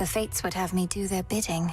fates would have me do their bidding.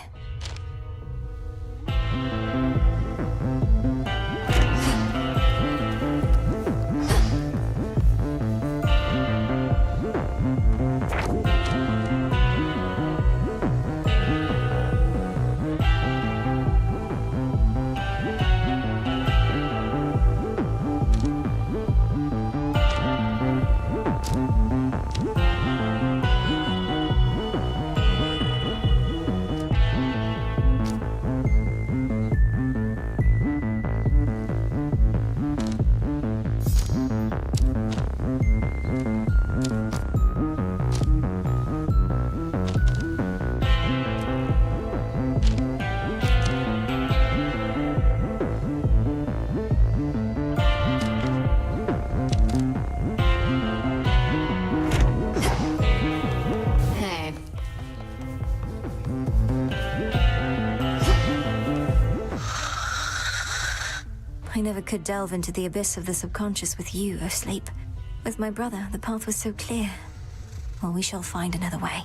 I never could delve into the abyss of the subconscious with you, O Sleep. With my brother, the path was so clear. Well, we shall find another way.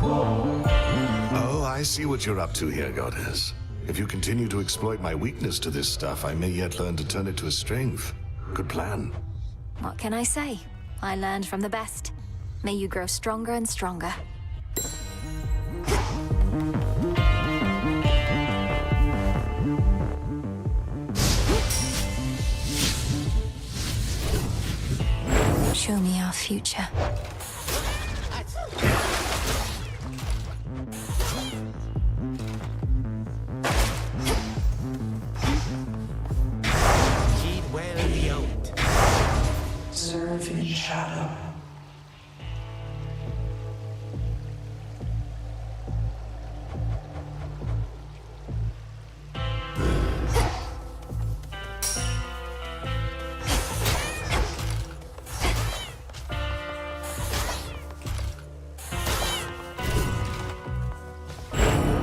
Oh, I see what you're up to here, Goddess. If you continue to exploit my weakness to this stuff, I may yet learn to turn it to a strength. Good plan. What can I say? I learned from the best. May you grow stronger and stronger. Show me our future. Heed well the oath. Serve in shadow.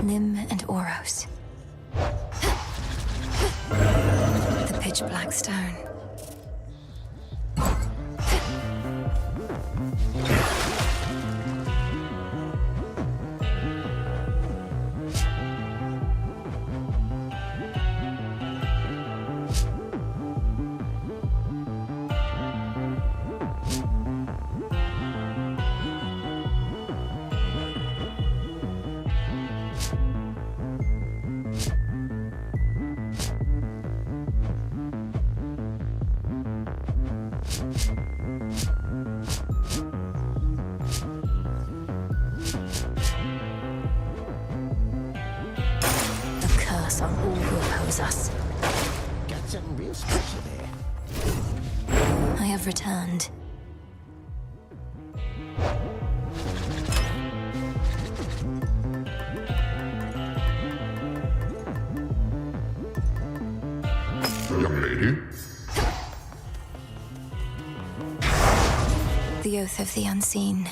Nim and Oros. The pitch black stone. On all who oppose us. Got something real special there. I have returned. Young lady? The oath of the unseen.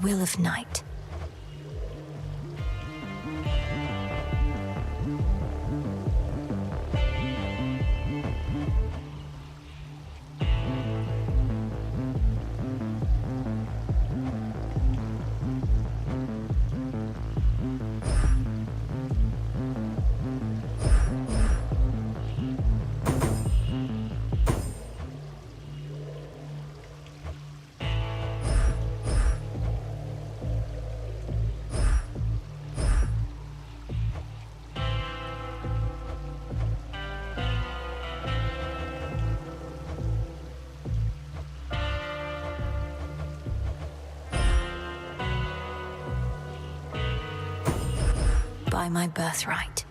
Will of night. By my birthright.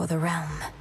for the realm.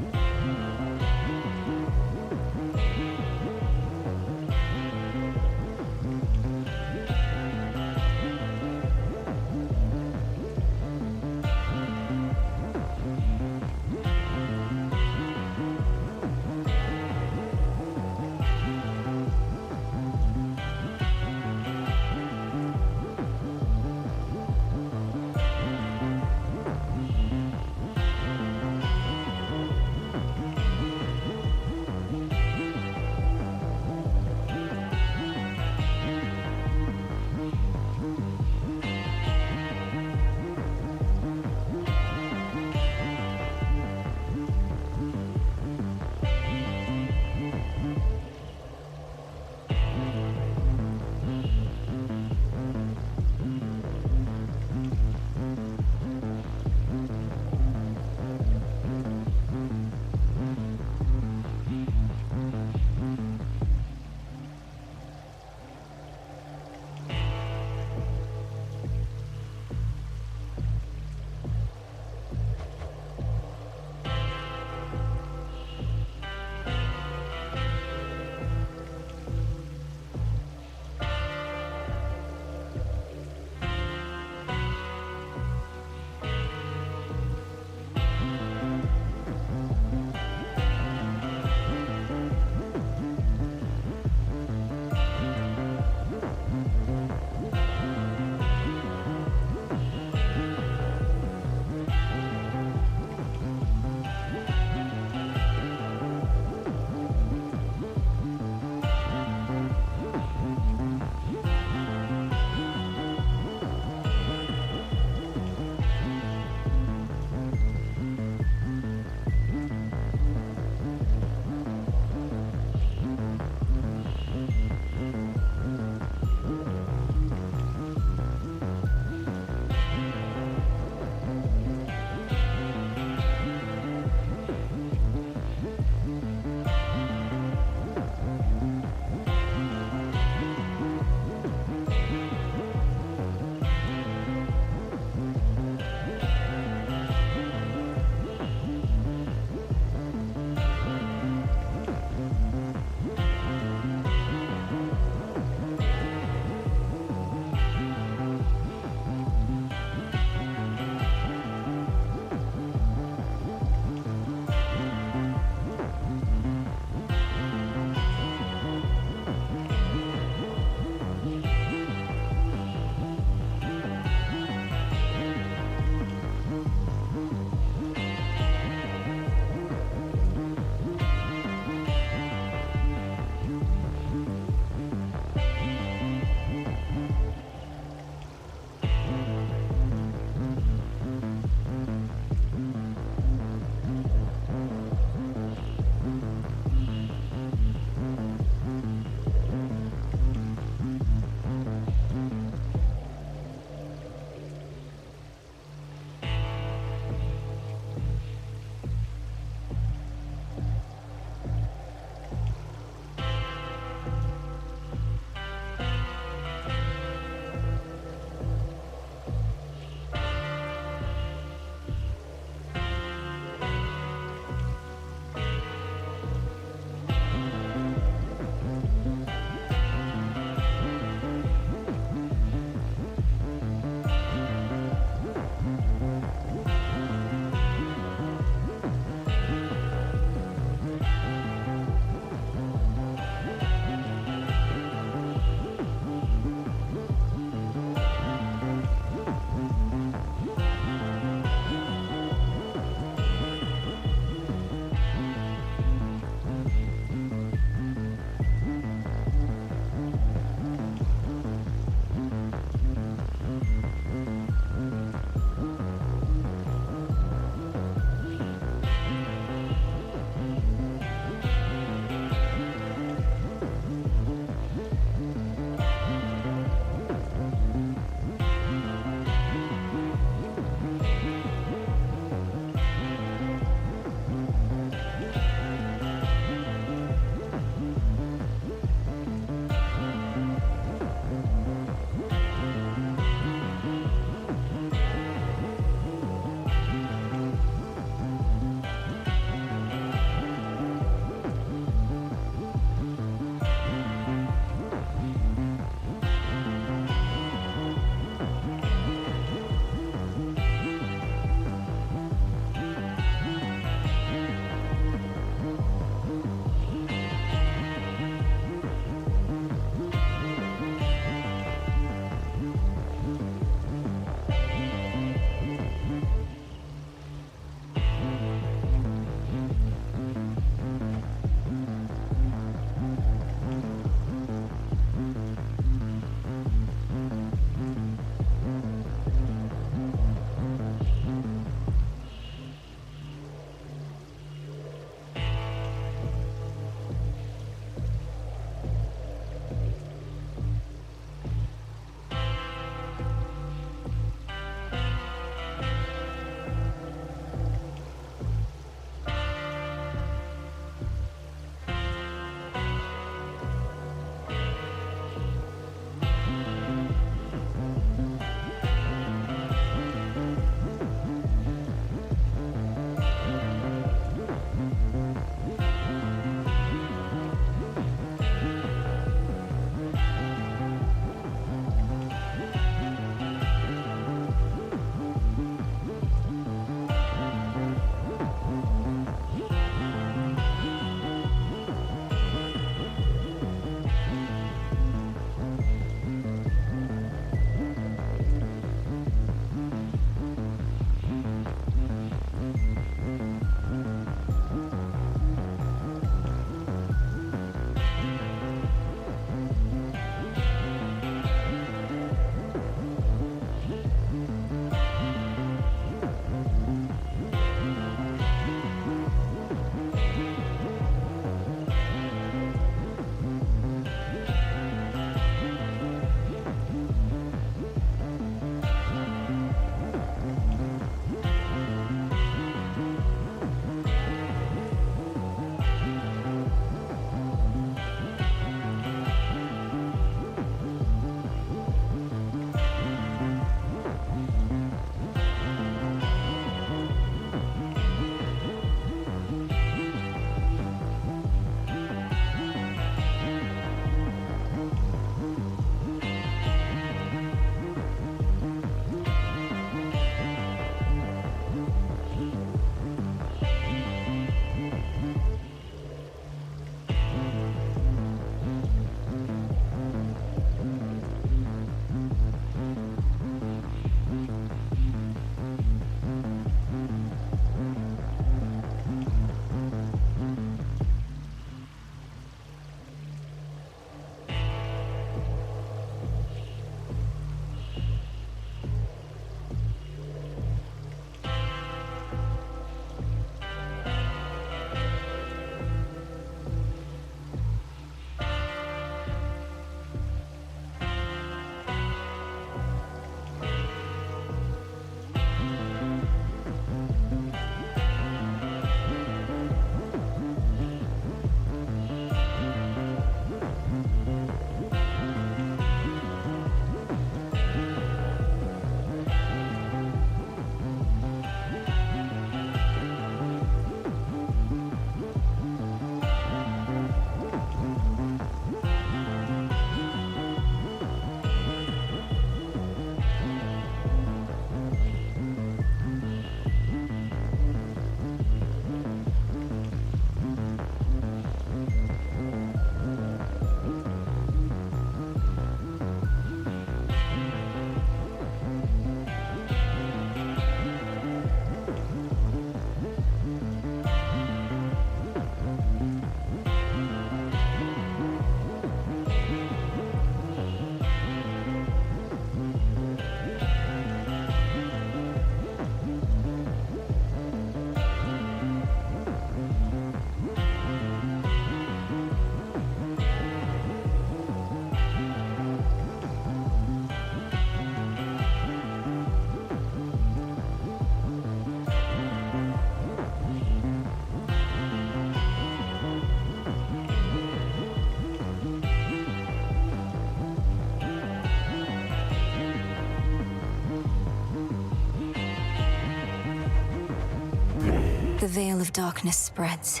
The veil of darkness spreads.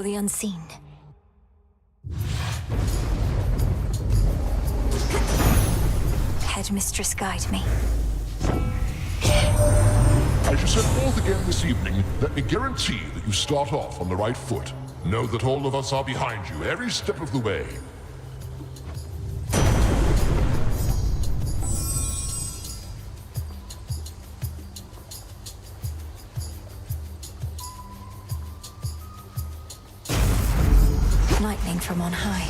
for the unseen. Headmistress, guide me. As you set forth again this evening, let me guarantee that you start off on the right foot. Know that all of us are behind you every step of the way. Lightning from on high.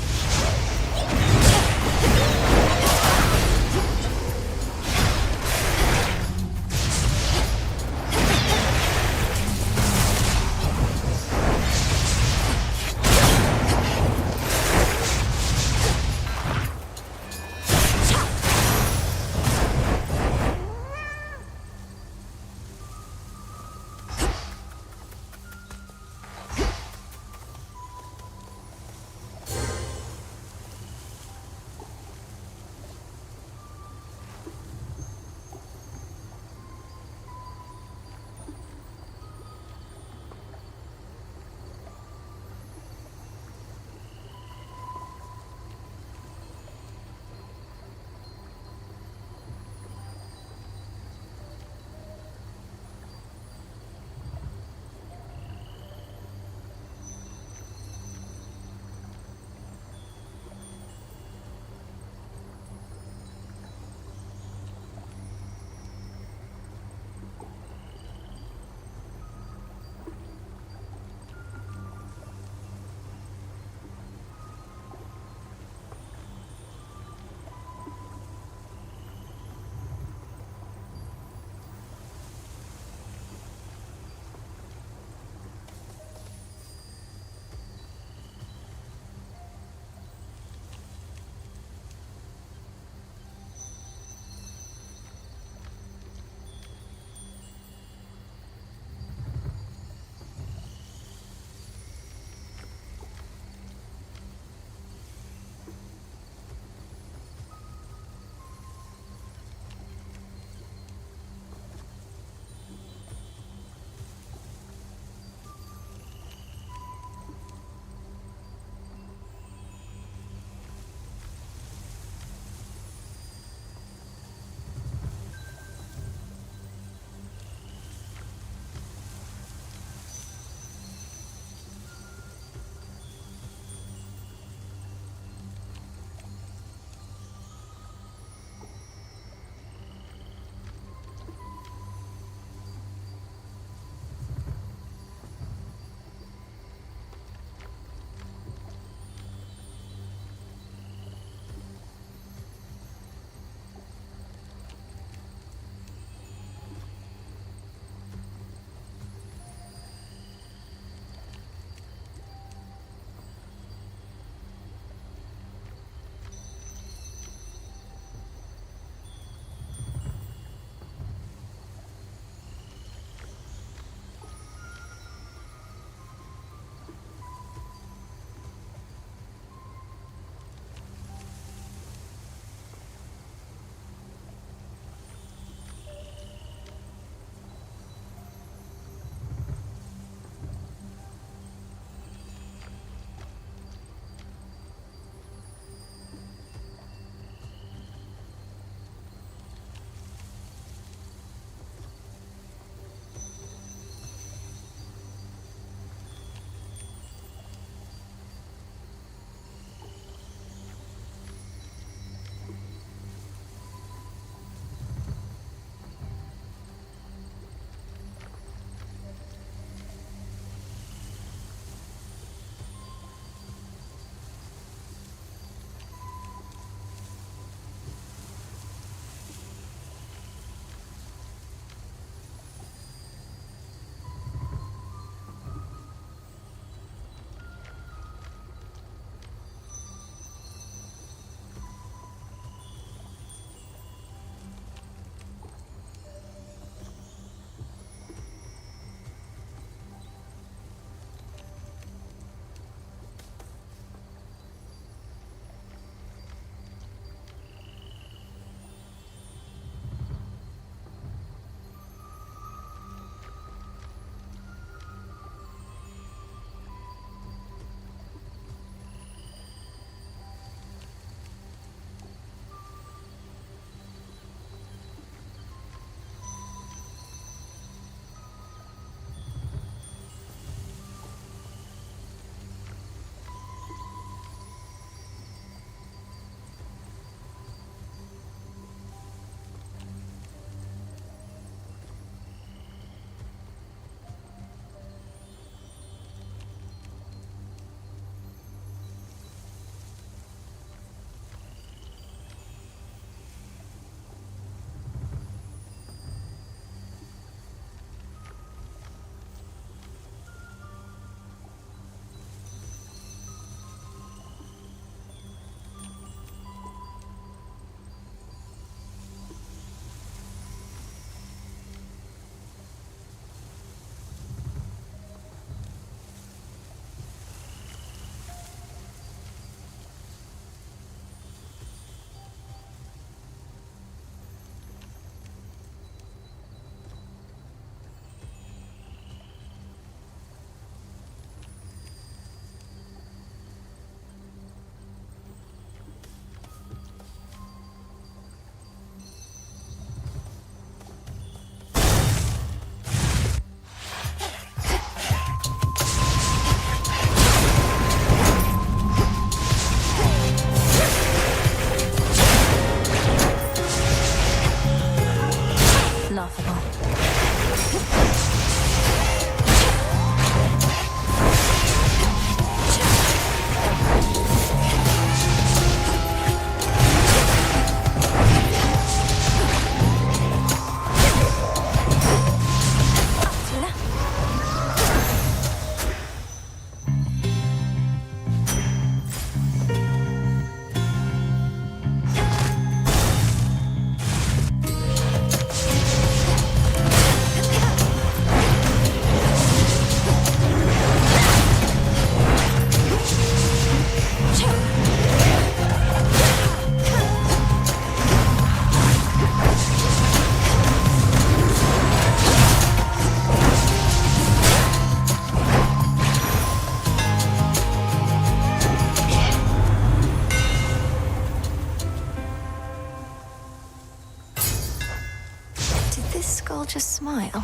gorgeous smile.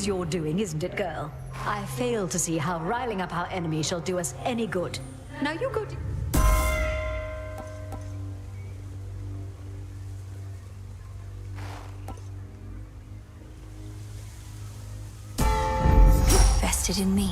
Your doing, isn't it, girl? I fail to see how riling up our enemy shall do us any good. Now you go. Vested in me.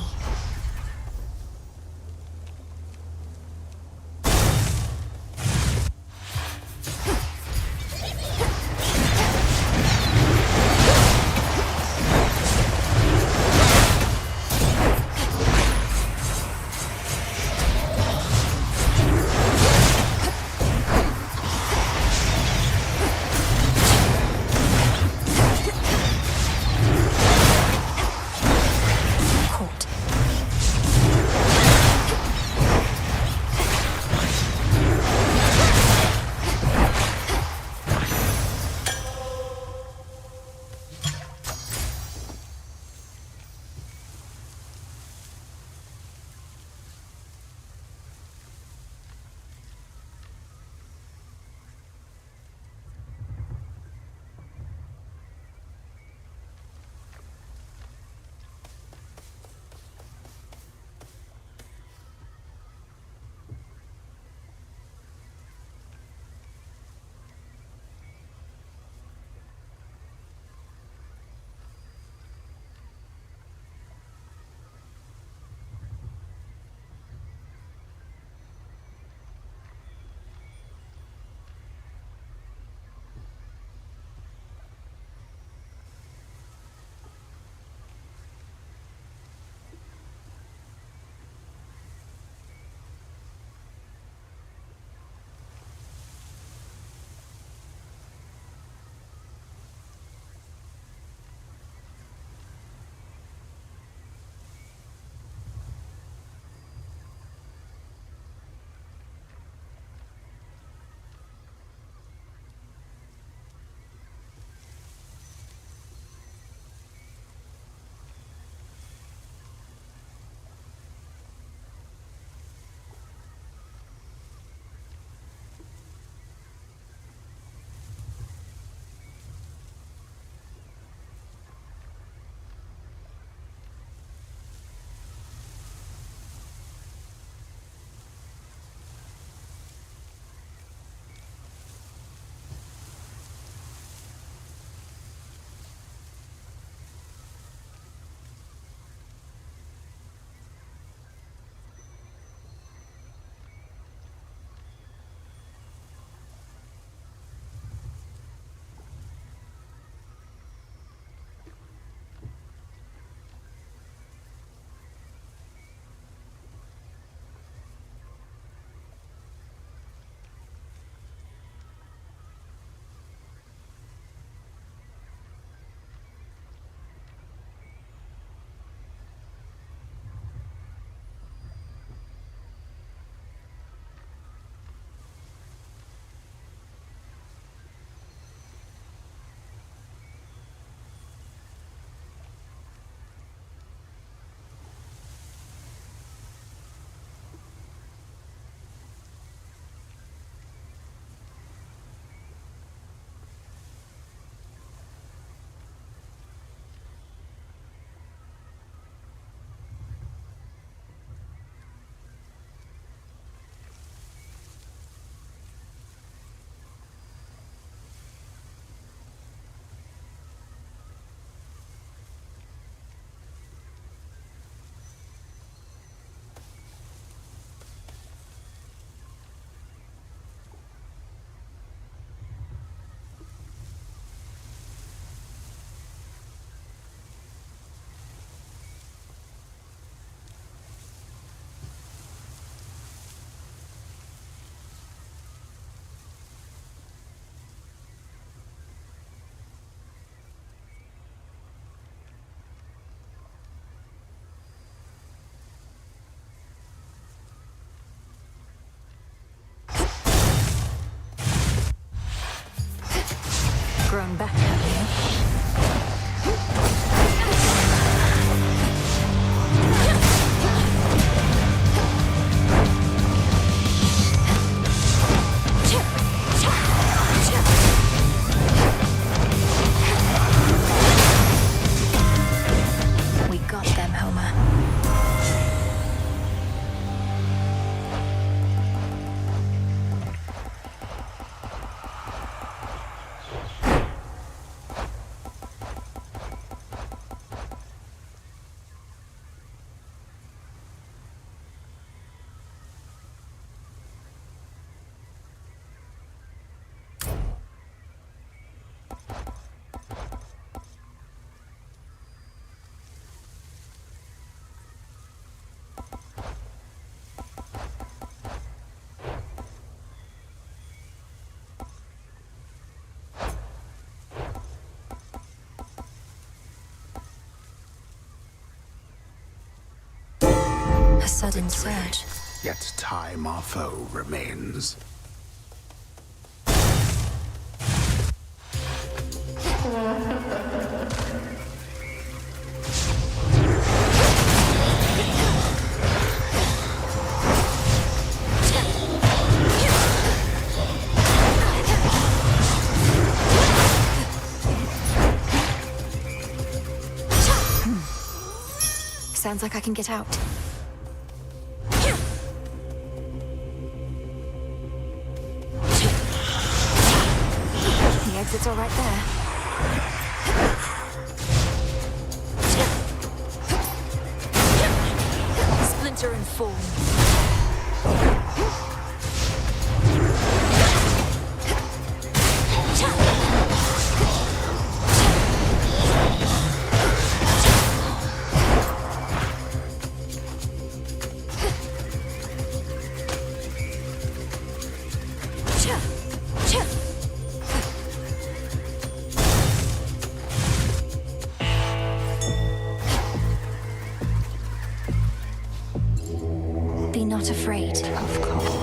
grown back, have you? We got them, Homer. A sudden surge. Yet time our foe remains. Sounds like I can get out. The exits are right there. Splinter and fall. Be not afraid. Of course.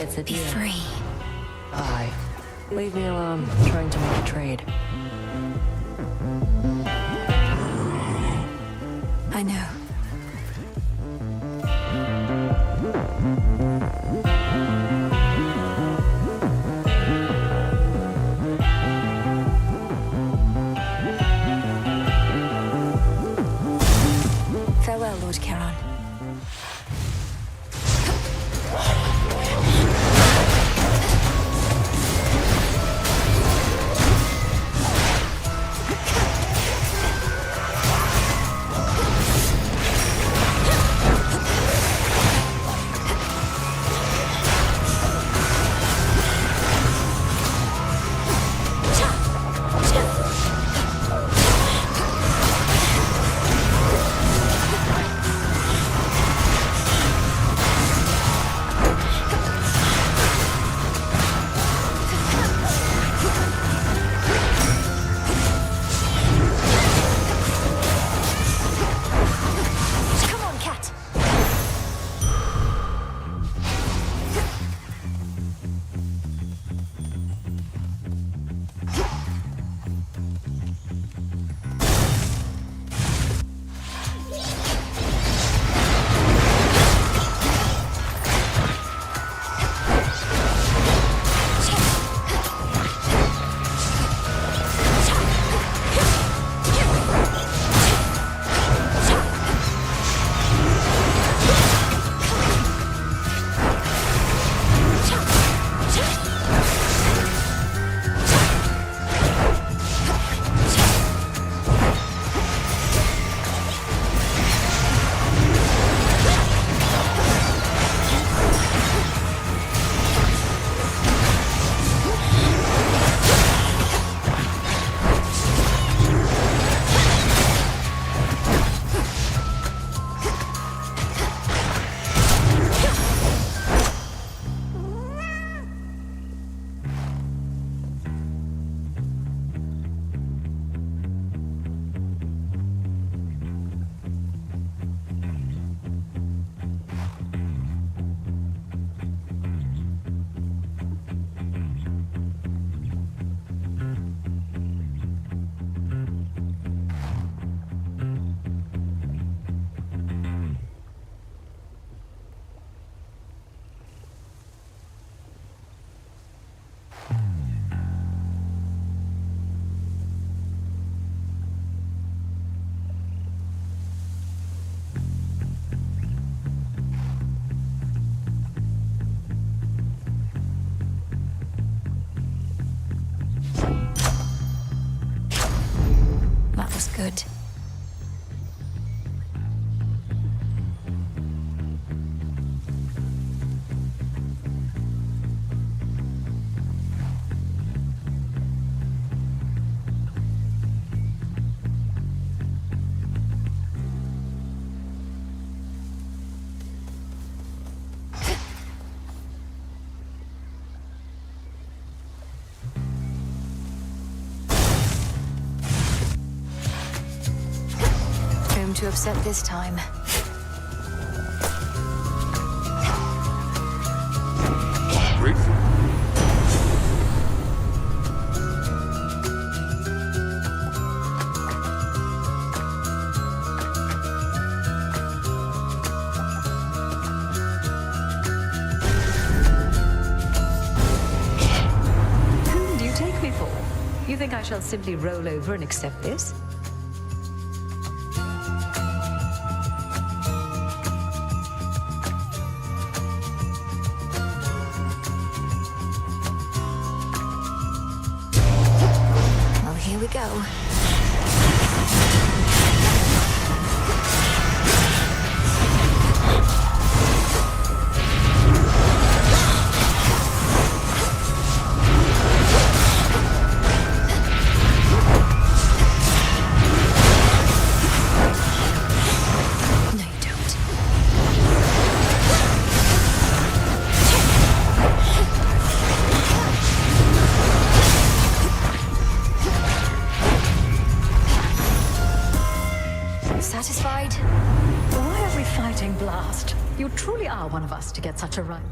It's a Be deal. free. Bye. Leave me alone. I'm trying to make a trade. I know. Farewell, Lord Charon. Good. To upset this time. Grateful. Whom do you take me for? You think I shall simply roll over and accept this? Here we go. Satisfied? Why are we fighting, Blast? You truly are one of us to get such a run.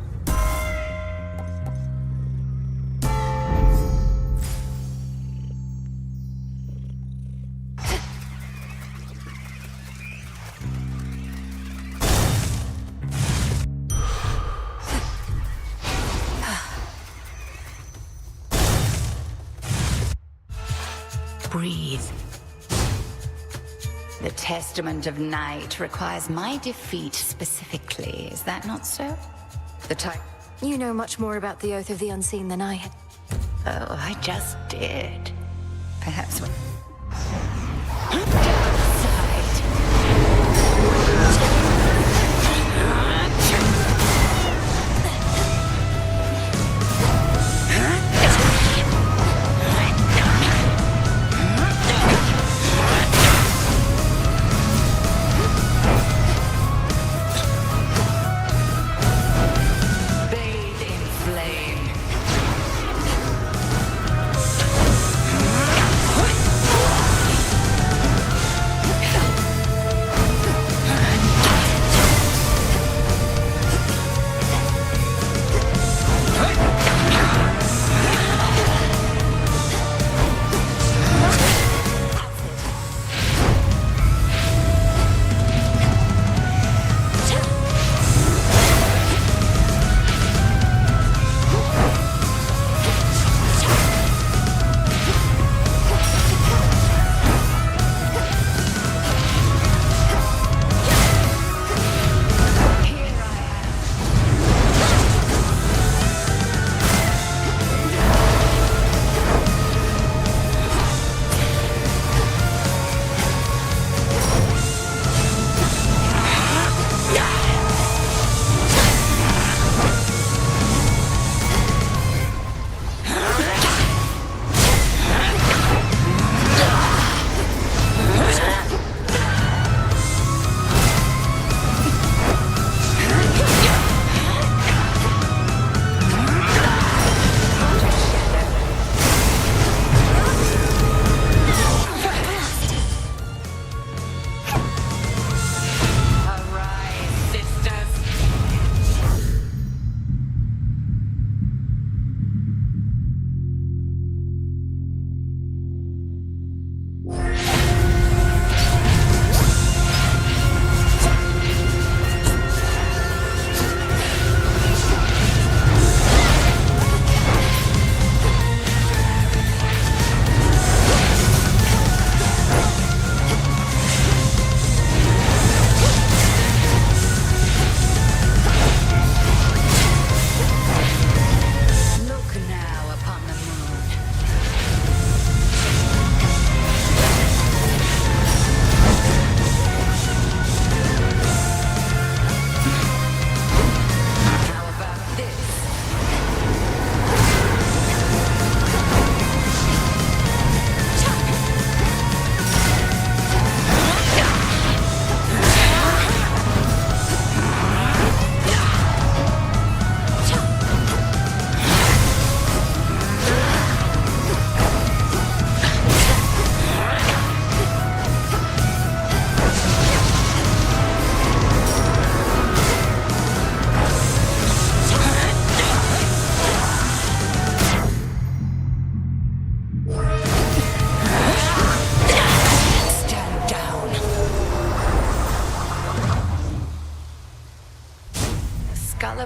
Breathe. The testament of night requires my defeat specifically, is that not so? The type... You know much more about the Oath of the Unseen than I had. Oh, I just did. Perhaps when...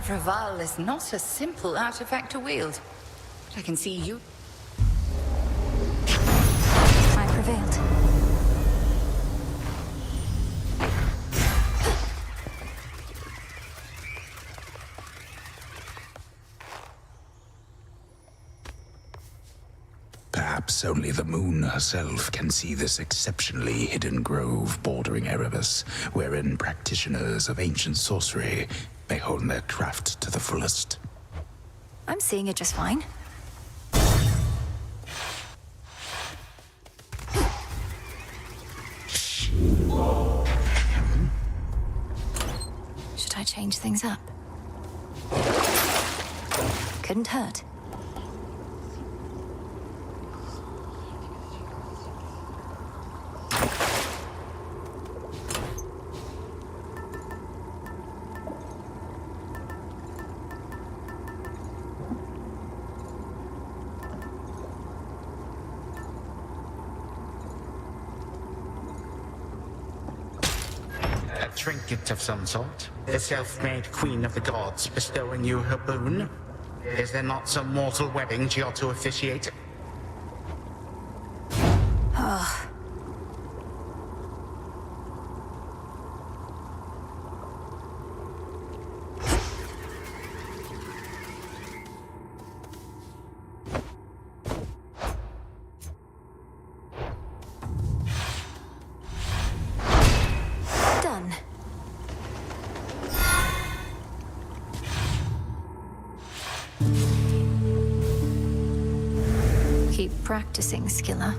of Raval is not a simple artifact to wield. But I can see you. I prevailed. Perhaps only the moon herself can see this exceptionally hidden grove bordering Erebus, wherein practitioners of ancient sorcery may hone their craft to the fullest. I'm seeing it just fine. Should I change things up? Couldn't hurt. Trinket of some sort. The self-made queen of the gods bestowing you her boon. Is there not some mortal wedding she ought to officiate? Done. Keep practicing, Skilla.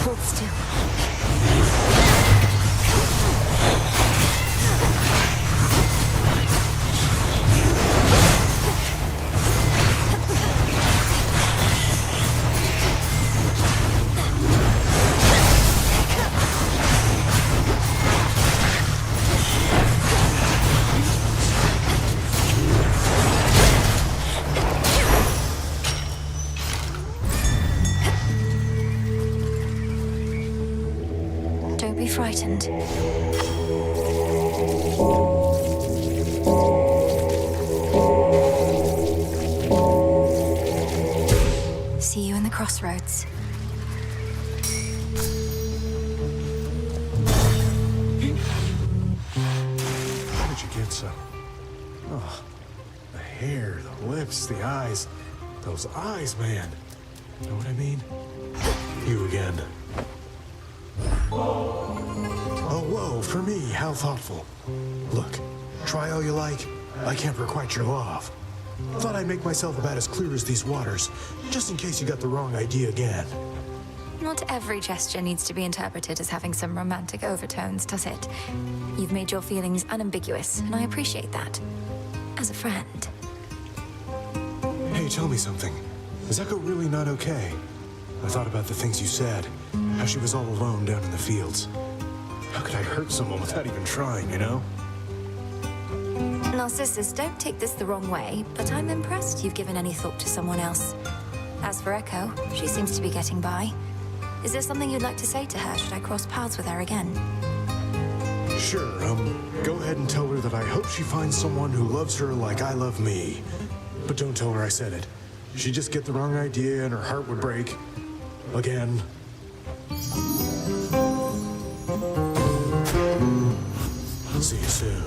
Hold still. Don't be frightened. See you in the crossroads. How did you get so? Oh, the hair, the lips, the eyes. Those eyes, man. Know what I mean? You again. Oh, whoa, for me, how thoughtful. Look, try all you like. I can't requite your love. Thought I'd make myself about as clear as these waters, just in case you got the wrong idea again. Not every gesture needs to be interpreted as having some romantic overtones, does it? You've made your feelings unambiguous, and I appreciate that. As a friend. Hey, tell me something. Is Echo really not okay? I thought about the things you said, how she was all alone down in the fields. How could I hurt someone without even trying, you know? Narcissus, don't take this the wrong way, but I'm impressed you've given any thought to someone else. As for Echo, she seems to be getting by. Is there something you'd like to say to her should I cross paths with her again? Sure, go ahead and tell her that I hope she finds someone who loves her like I love me. But don't tell her I said it. She'd just get the wrong idea and her heart would break. Again. See you soon.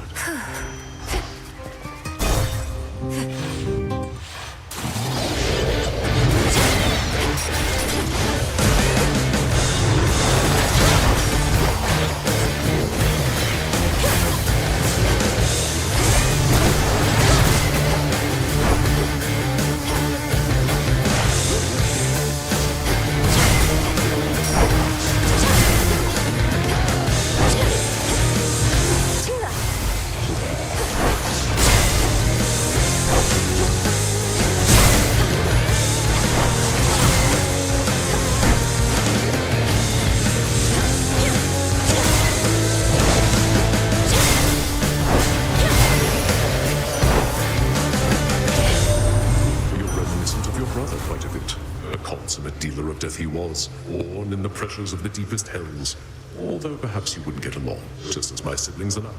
He was, born in the pressures of the deepest hells. Although perhaps you wouldn't get along, just as my siblings and I.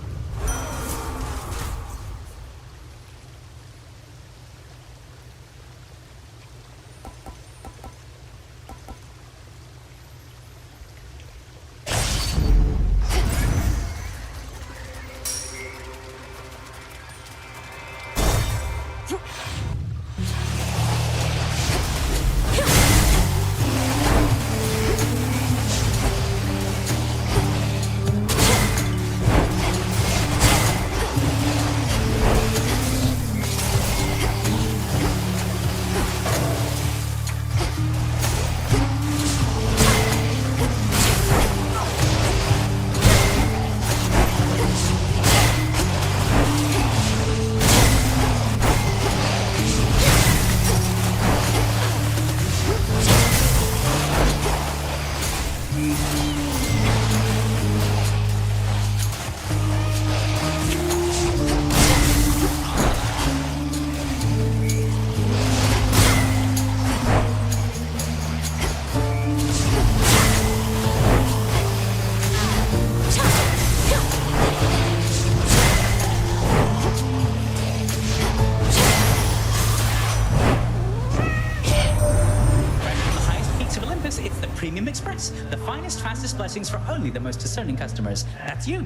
The finest, fastest blessings for only the most discerning customers. That's you.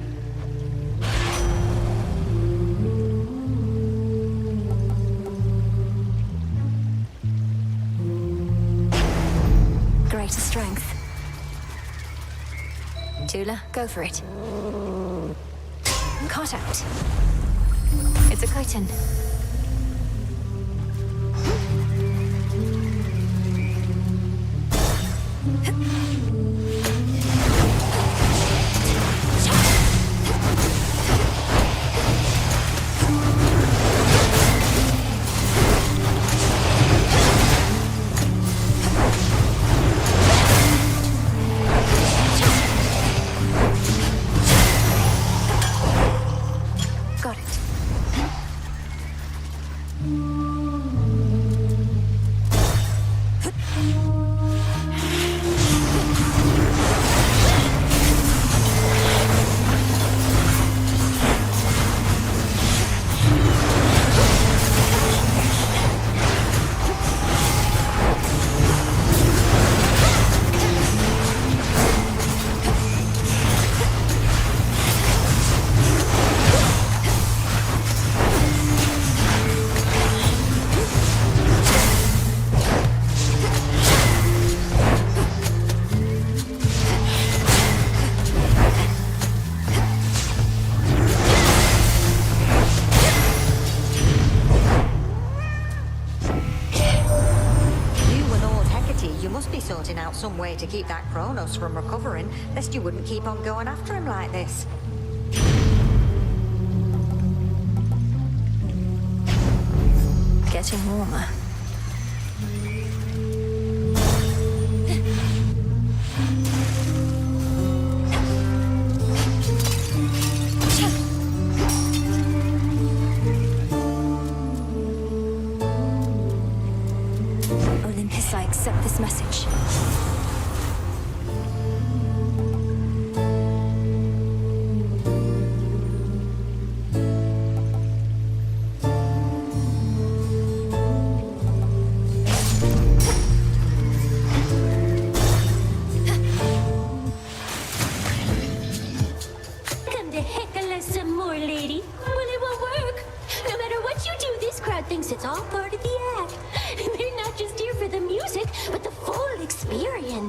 Greater strength. Tula, go for it. Caught out. It's a Chitin. Out some way to keep that Kronos from recovering, lest you wouldn't keep on going after him like this. Getting warmer.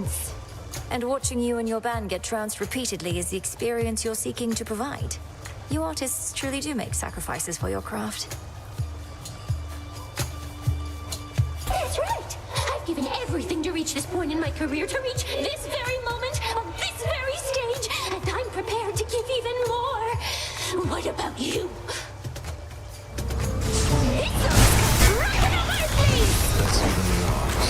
intense. And watching you and your band get trounced repeatedly is the experience you're seeking to provide. You artists truly do make sacrifices for your craft. That's right! I've given everything to reach this point in my career, to reach this very moment, on this very stage, and I'm prepared to give even more. What about you? It's right up my sleeve! That's even yours.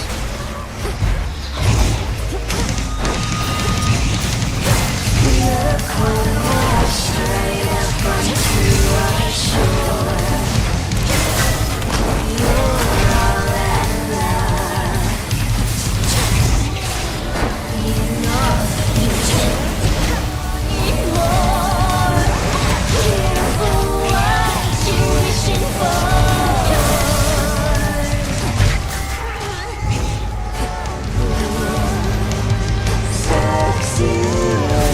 Straight up onto our shore. You're all that love. You know you just need more. Careful what you're wishing for. Sucks you in.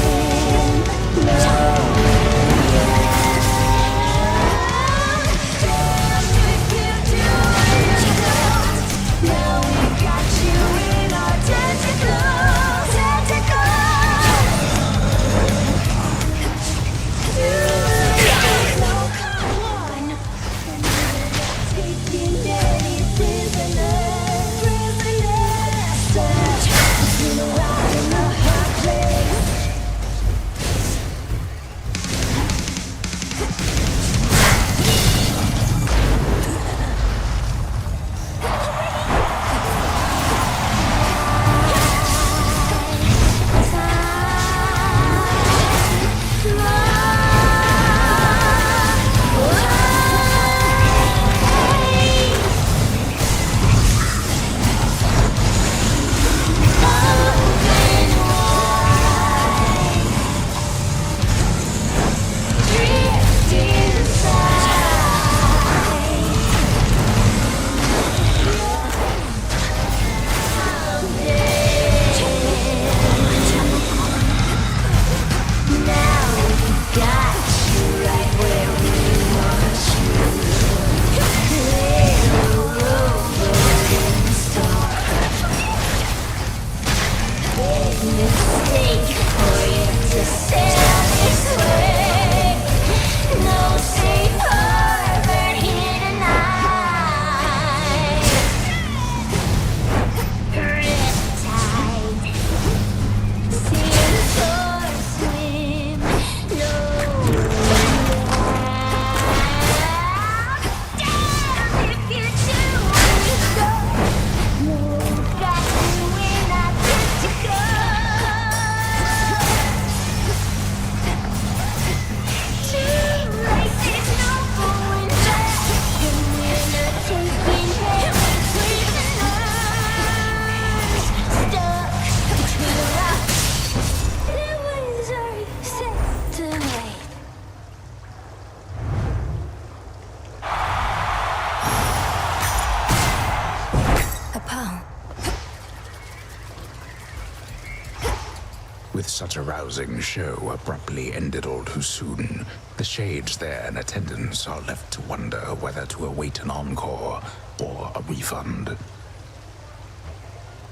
With such a rousing show abruptly ended all too soon, the shades there in attendance are left to wonder whether to await an encore or a refund.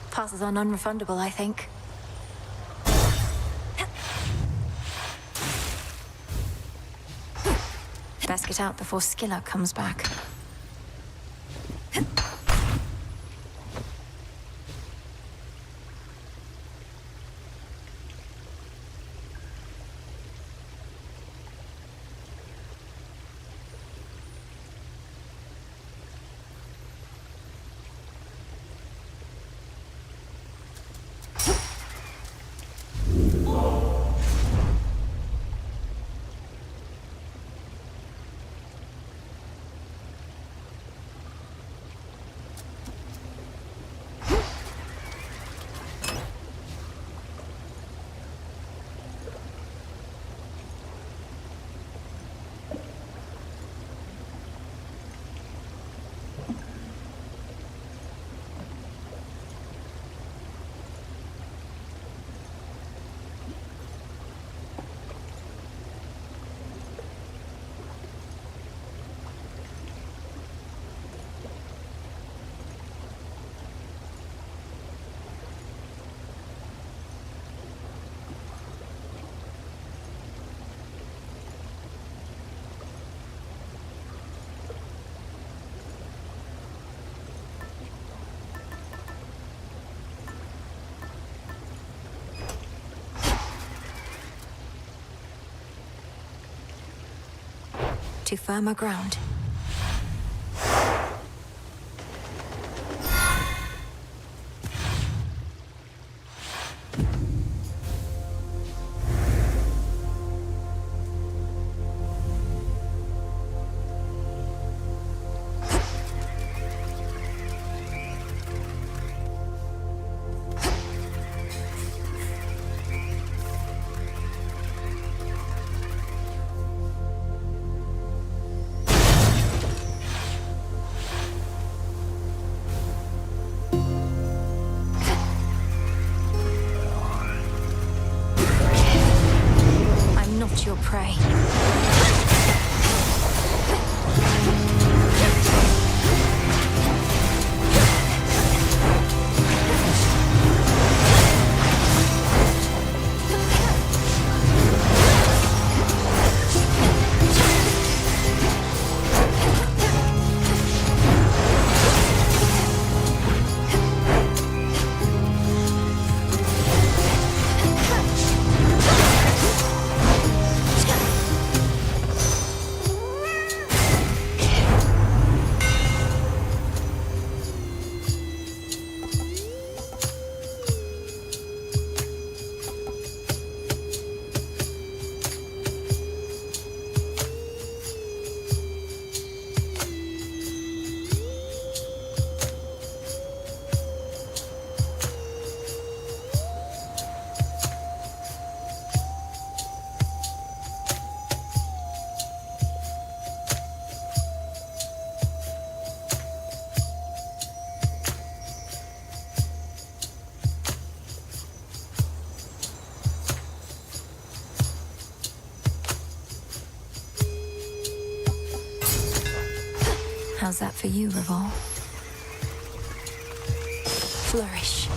Passes are non-refundable, I think. Best get out before Skiller comes back. to firmer ground. Your prey. How's that for you, Revol? Flourish.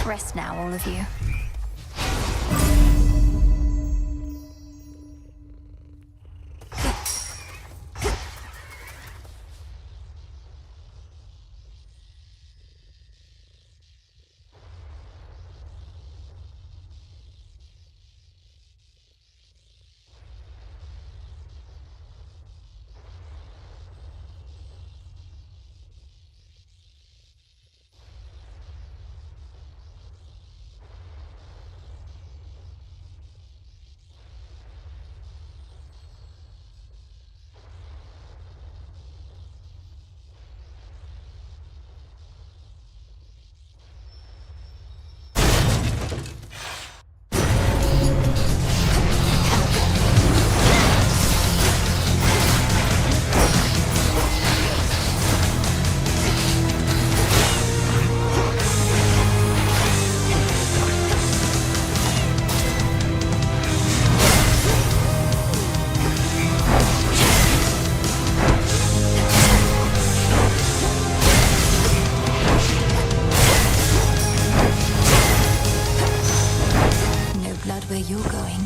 Rest now, all of you. Where you're going.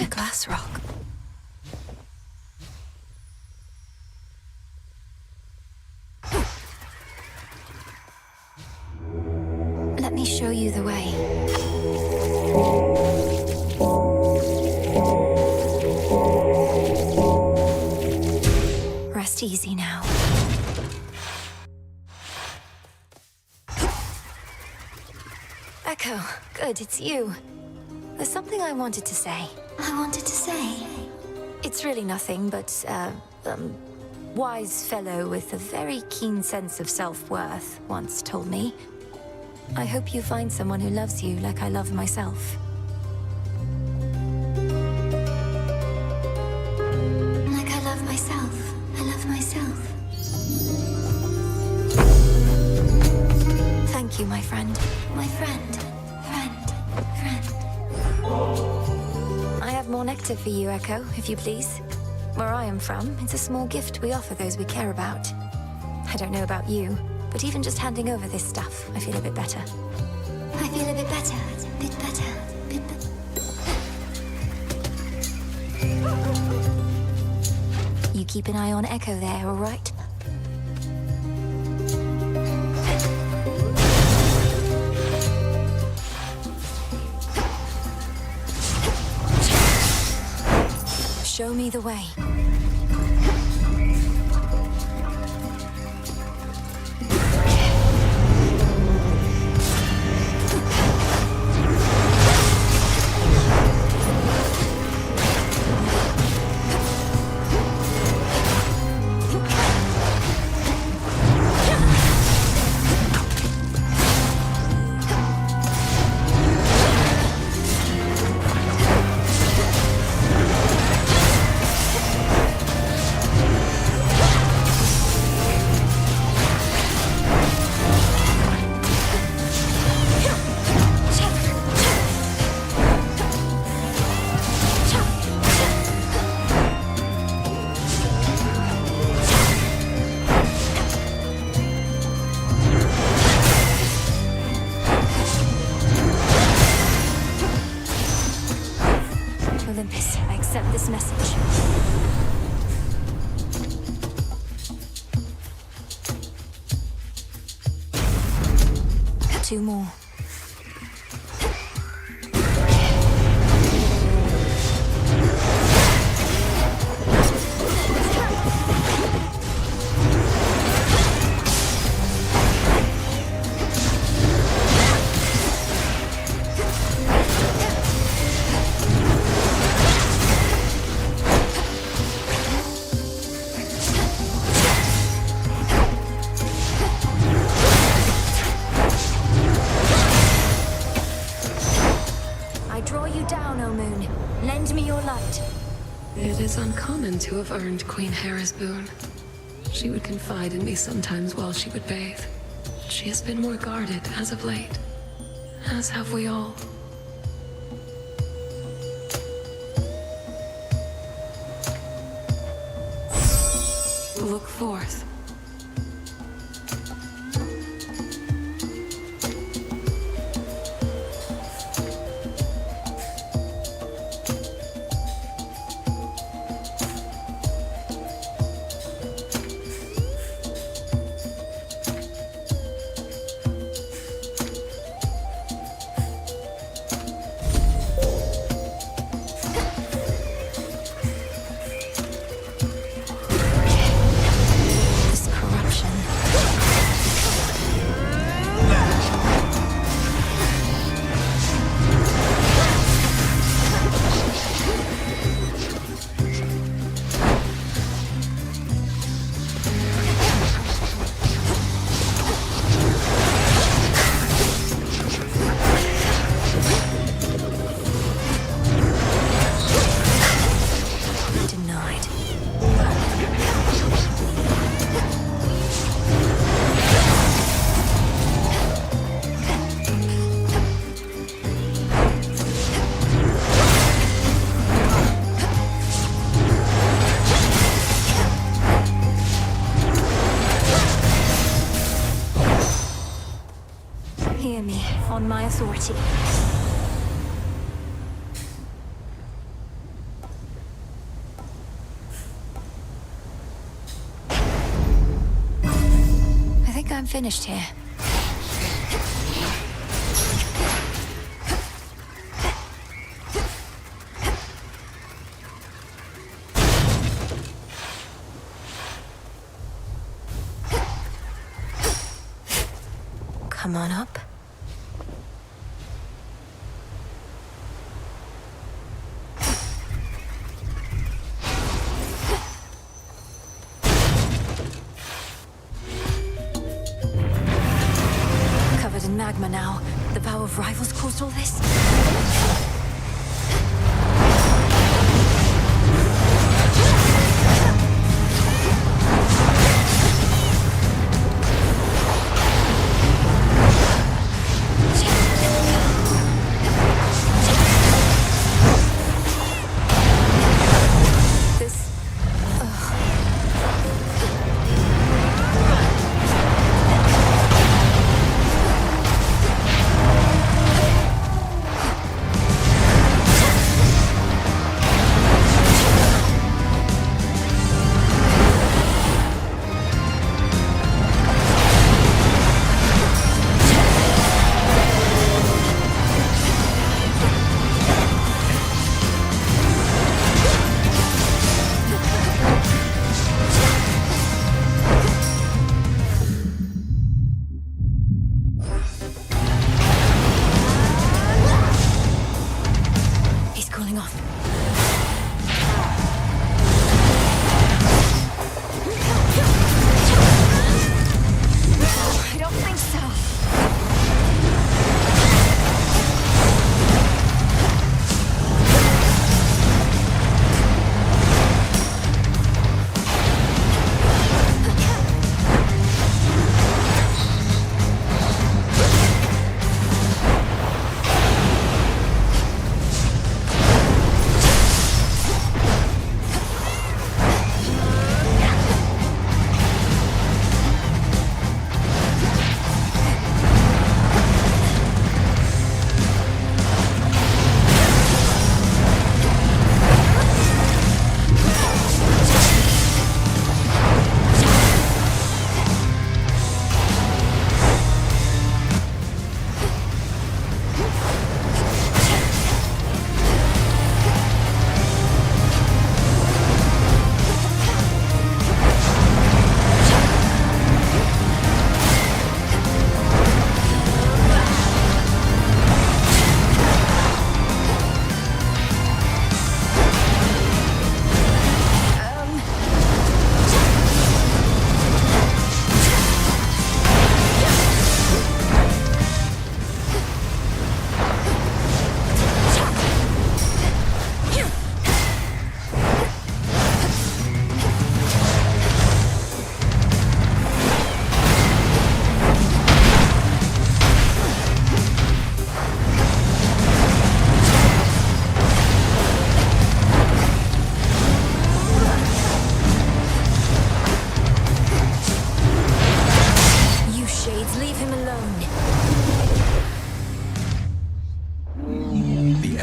Glass rock. Let me show you the way. Rest easy now. Echo, good, it's you. There's something I wanted to say. I wanted to say? It's really nothing, but, wise fellow with a very keen sense of self-worth once told me. I hope you find someone who loves you like I love myself. Like I love myself. I love myself. Thank you, my friend. My friend. Friend. I have more nectar for you, Echo, if you please. Where I am from, it's a small gift we offer those we care about. I don't know about you, but even just handing over this stuff, I feel a bit better. I feel a bit better. Bit better. You keep an eye on Echo there, all right? Show me the way. Olympus, I accept this message. Two more. It is uncommon to have earned Queen Hera's boon. She would confide in me sometimes while she would bathe. She has been more guarded as of late, as have we all. Look forth. Hear me, on my authority. I think I'm finished here. Come on up. caused all this?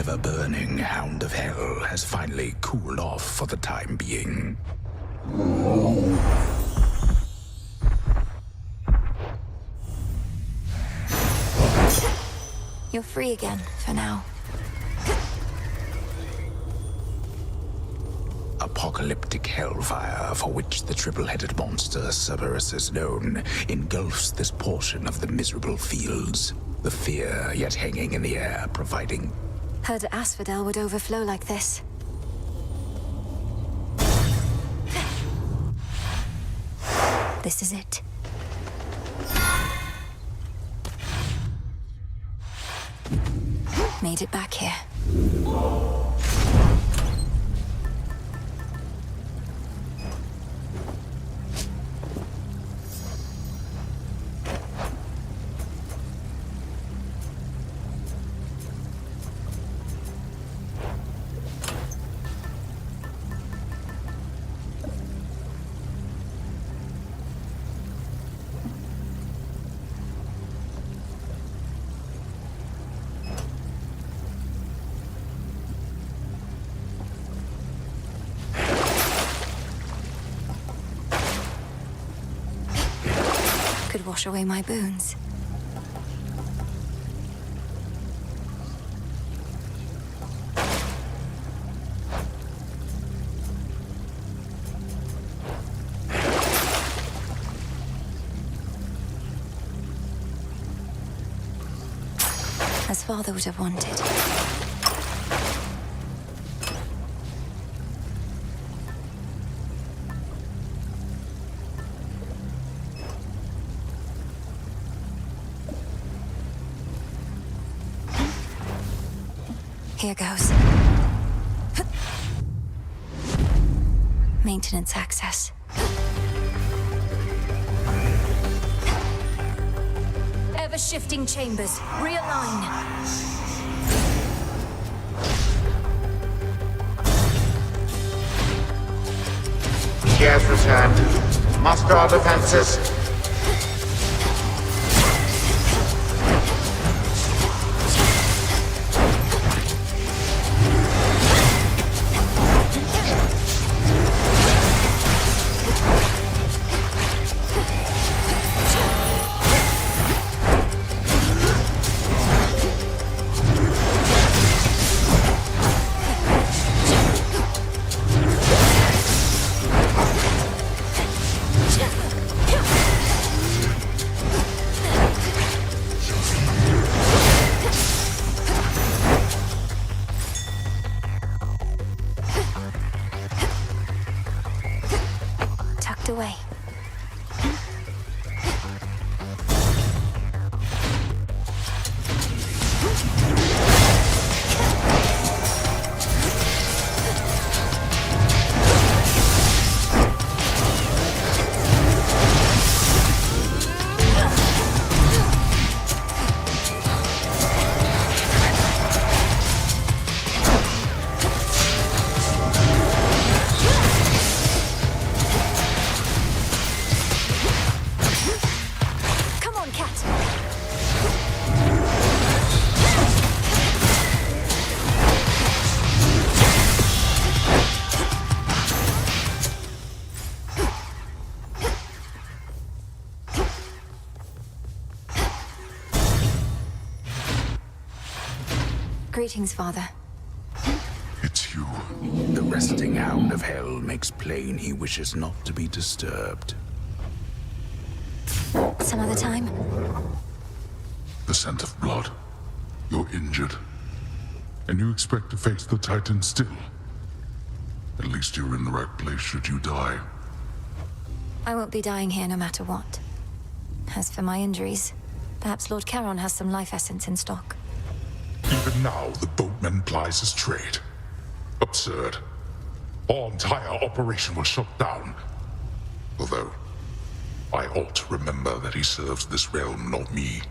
ever-burning hound of hell has finally cooled off for the time being. You're free again, for now. Apocalyptic hellfire for which the triple-headed monster Cerberus is known engulfs this portion of the miserable fields. The fear yet hanging in the air, providing... Heard Asphodel would overflow like this. This is it. Made it back here. Could wash away my boons. As father would have wanted. Here goes. Maintenance access. Ever-shifting chambers. Realign. She has returned. Muster our defenses. Away. Greetings, Father. It's you. The resting hound of hell makes plain he wishes not to be disturbed. Some other time? The scent of blood. You're injured. And you expect to face the Titan still. At least you're in the right place should you die. I won't be dying here no matter what. As for my injuries, perhaps Lord Charon has some life essence in stock. Even now, the boatman plies his trade. Absurd. Our entire operation was shut down. Although, I ought to remember that he serves this realm, not me.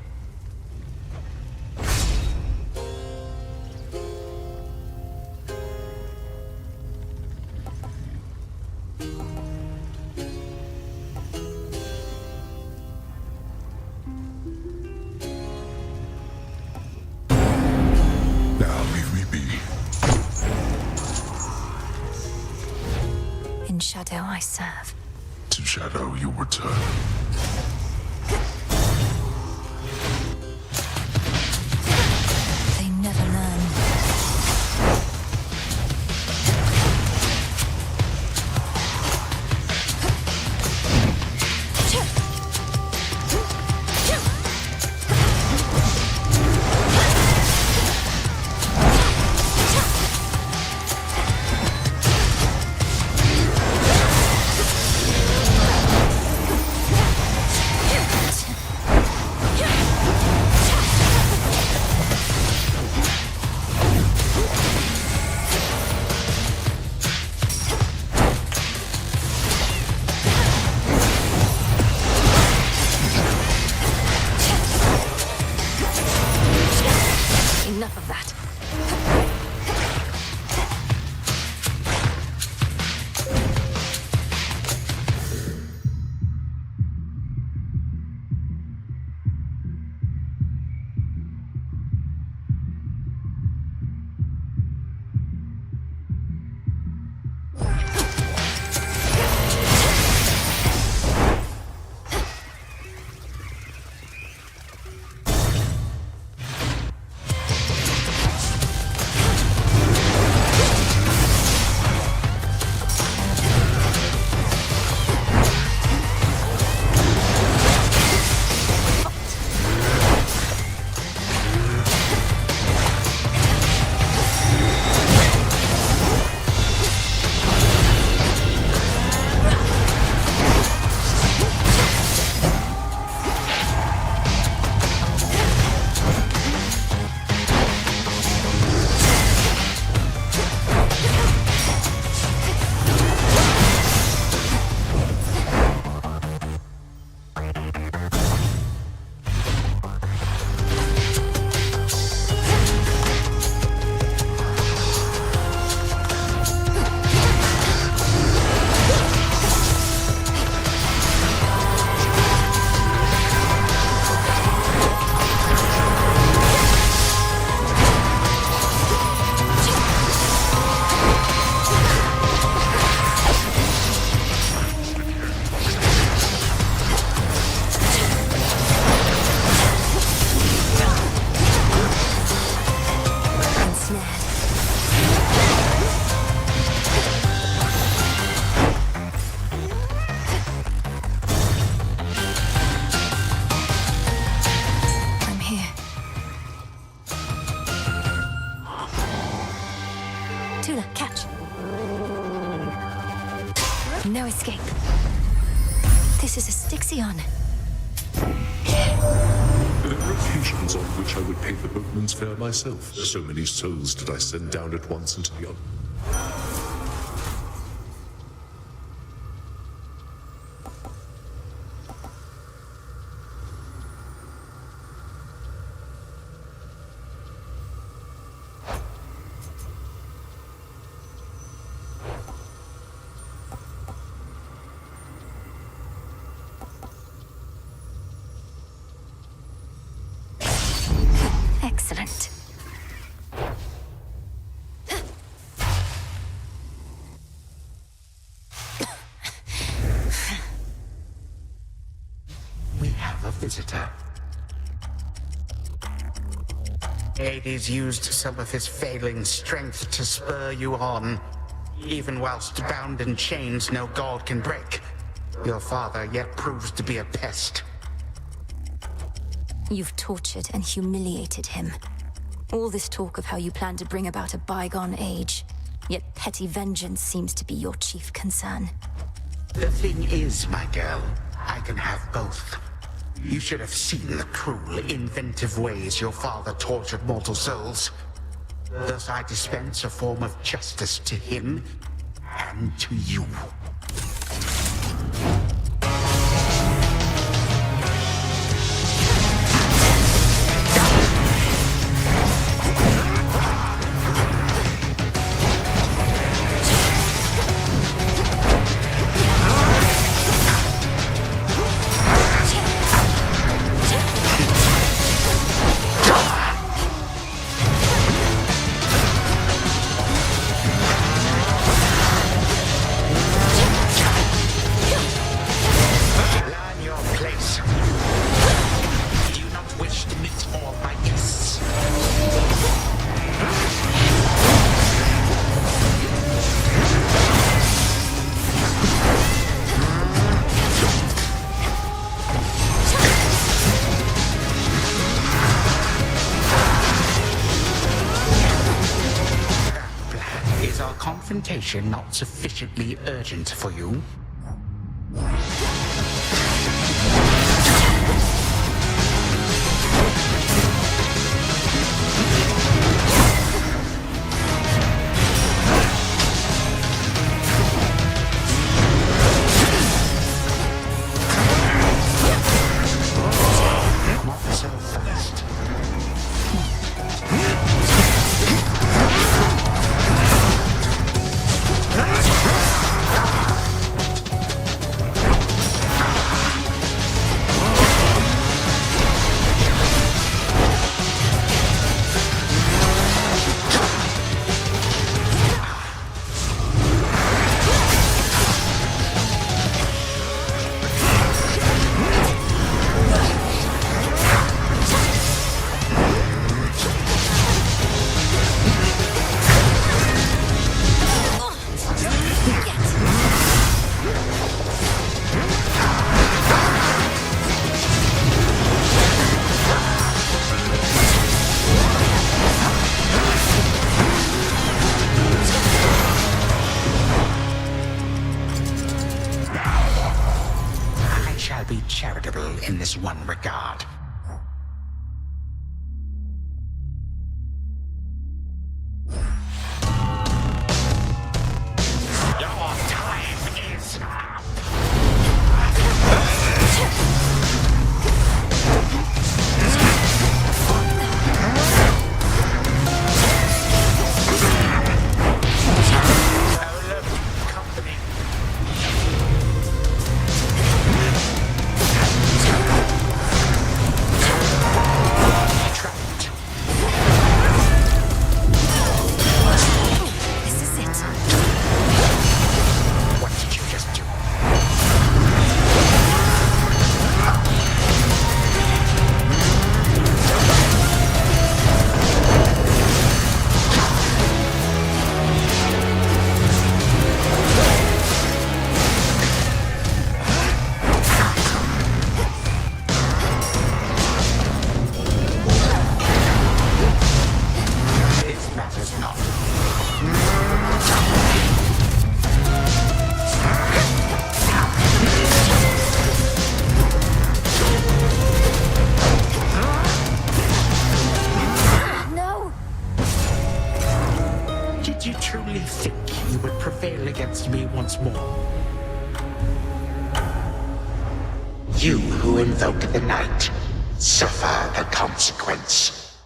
Shadow I serve. To Shadow you return. They never learn. No escape. This is a Styxion. There are occasions on which I would pay the boatman's fare myself. So many souls did I send down at once into the Excellent. We have a visitor. Hades used some of his failing strength to spur you on. Even whilst bound in chains no god can break, your father yet proves to be a pest. You've tortured and humiliated him. All this talk of how you plan to bring about a bygone age, yet petty vengeance seems to be your chief concern. The thing is, my girl, I can have both. You should have seen the cruel, inventive ways your father tortured mortal souls. Thus I dispense a form of justice to him and to you. Confrontation not sufficiently urgent for you? Not so fast. Be charitable in this one regard. Your time is up. Company. prevail against me once more. You who invoke the night, suffer the consequence.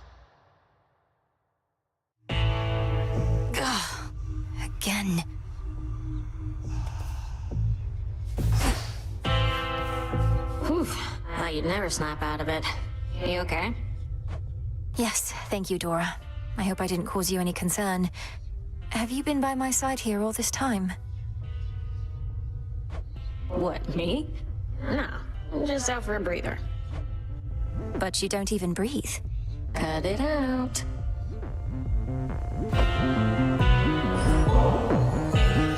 Ugh, again. Whew. Thought you'd never snap out of it. You okay? Yes, thank you, Dora. I hope I didn't cause you any concern. Have you been by my side here all this time? What, me? No, I'm just out for a breather. But you don't even breathe. Cut it out.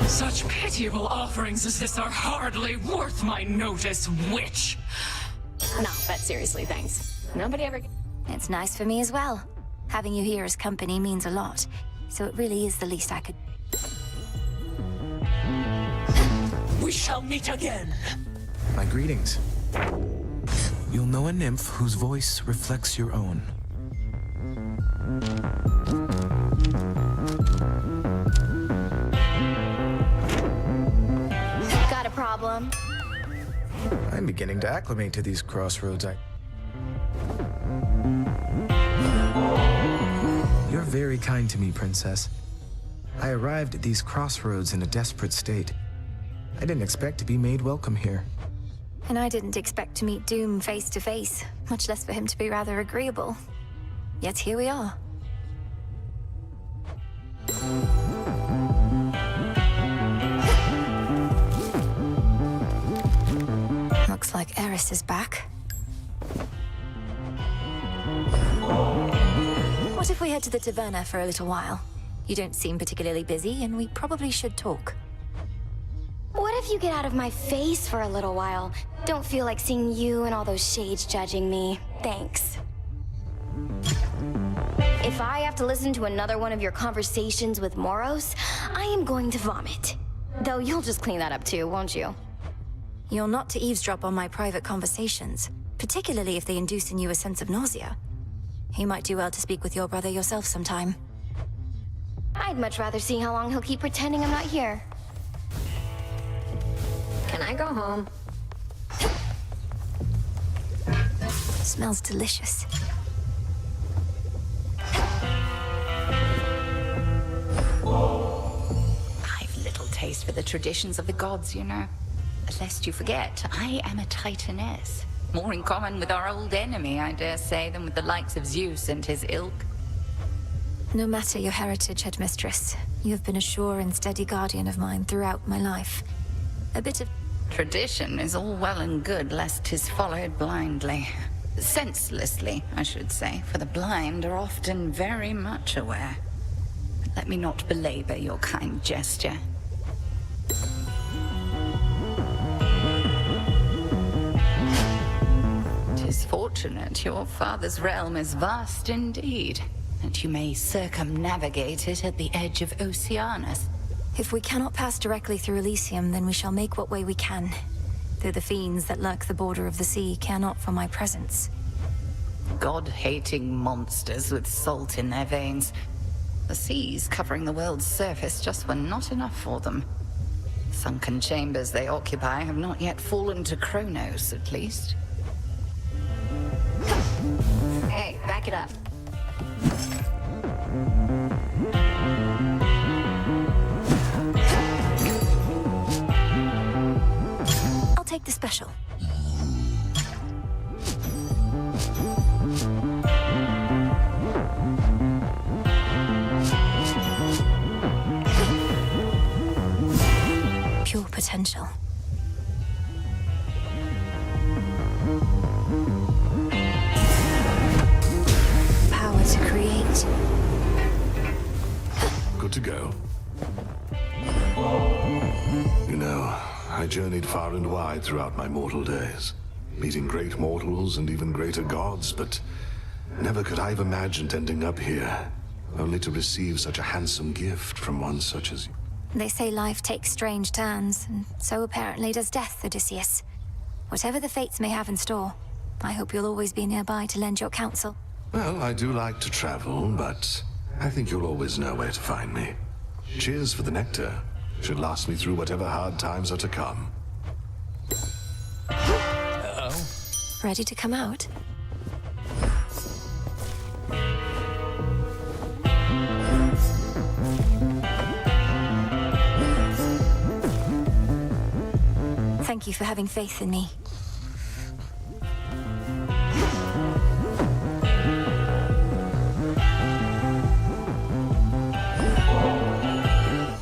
Such pitiable offerings as this are hardly worth my notice, witch. No, but seriously, thanks. Nobody ever... It's nice for me as well. Having you here as company means a lot, so it really is the least I could... We shall meet again. My greetings. You'll know a nymph whose voice reflects your own. Got a problem? I'm beginning to acclimate to these crossroads. You're very kind to me, Princess. I arrived at these crossroads in a desperate state. I didn't expect to be made welcome here. And I didn't expect to meet Doom face to face, much less for him to be rather agreeable. Yet here we are. Looks like Eris is back. What if we head to the taverna for a little while? You don't seem particularly busy, and we probably should talk. What if you get out of my face for a little while? Don't feel like seeing you and all those shades judging me. Thanks. If I have to listen to another one of your conversations with Moros, I am going to vomit. Though you'll just clean that up too, won't you? You're not to eavesdrop on my private conversations, particularly if they induce in you a sense of nausea. You might do well to speak with your brother yourself sometime. I'd much rather see how long he'll keep pretending I'm not here. Can I go home? Smells delicious. I've little taste for the traditions of the gods, you know. Lest you forget, I am a Titaness. More in common with our old enemy, I dare say, than with the likes of Zeus and his ilk. No matter your heritage, Headmistress, you have been a sure and steady guardian of mine throughout my life. A bit of... Tradition is all well and good, lest 'tis followed blindly. Senselessly, I should say, for the blind are often very much aware. But let me not belabor your kind gesture. 'Tis fortunate your father's realm is vast indeed, and you may circumnavigate it at the edge of Oceanus. If we cannot pass directly through Elysium, then we shall make what way we can. Though the fiends that lurk the border of the sea care not for my presence. God-hating monsters with salt in their veins. The seas covering the world's surface just were not enough for them. Sunken chambers they occupy have not yet fallen to Kronos, at least. Hey, back it up. I'll take the special. Pure potential. Power to create. Good to go. You know, I journeyed far and wide throughout my mortal days, meeting great mortals and even greater gods, but never could I have imagined ending up here, only to receive such a handsome gift from one such as you. They say life takes strange turns, and so apparently does death, Odysseus. Whatever the fates may have in store, I hope you'll always be nearby to lend your counsel. Well, I do like to travel, but I think you'll always know where to find me. Cheers for the nectar. Should last me through whatever hard times are to come. Uh-oh. Ready to come out? Thank you for having faith in me.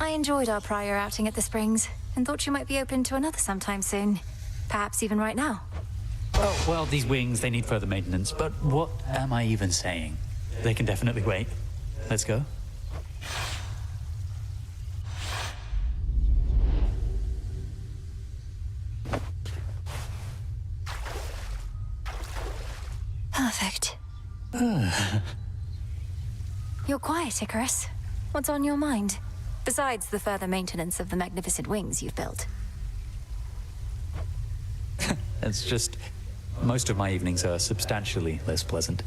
I enjoyed our prior outing at the Springs, and thought you might be open to another sometime soon. Perhaps even right now. Oh, well, these wings, they need further maintenance, but what am I even saying? They can definitely wait. Let's go. Perfect. You're quiet, Icarus. What's on your mind? Besides the further maintenance of the magnificent wings you've built. It's just... most of my evenings are substantially less pleasant.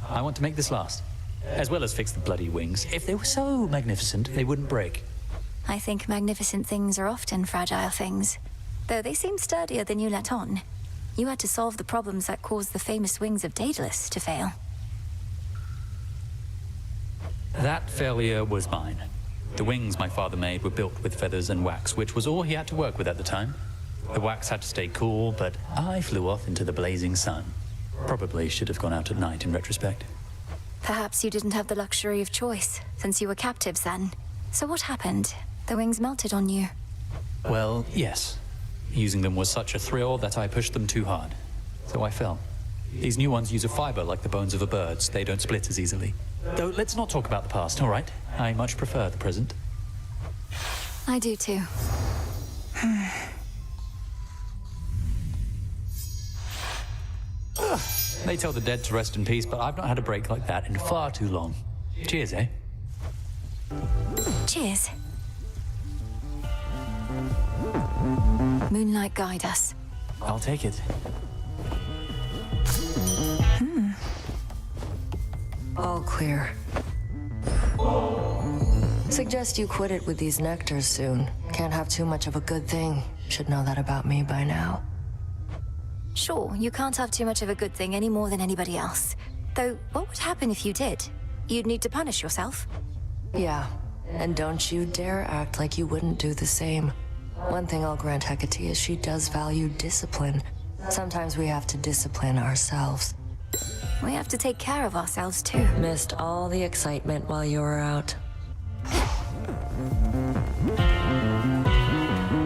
I want to make this last, as well as fix the bloody wings. If they were so magnificent, they wouldn't break. I think magnificent things are often fragile things. Though they seem sturdier than you let on. You had to solve the problems that caused the famous wings of Daedalus to fail. That failure was mine. The wings my father made were built with feathers and wax, which was all he had to work with at the time. The wax had to stay cool, but I flew off into the blazing sun. Probably should have gone out at night in retrospect. Perhaps you didn't have the luxury of choice, since you were captives then. So what happened? The wings melted on you. Well, yes. Using them was such a thrill that I pushed them too hard. So I fell. These new ones use a fiber like the bones of a bird, so they don't split as easily. Though, let's not talk about the past, all right? I much prefer the present. I do too. They tell the dead to rest in peace, but I've not had a break like that in far too long. Cheers, eh? Cheers. Moonlight guide us. I'll take it. All clear. Suggest you quit it with these nectars soon. Can't have too much of a good thing. Should know that about me by now. Sure, you can't have too much of a good thing any more than anybody else. Though, what would happen if you did? You'd need to punish yourself. Yeah, and don't you dare act like you wouldn't do the same. One thing I'll grant Hecate is she does value discipline. Sometimes we have to discipline ourselves. We have to take care of ourselves too. Missed all the excitement while you were out.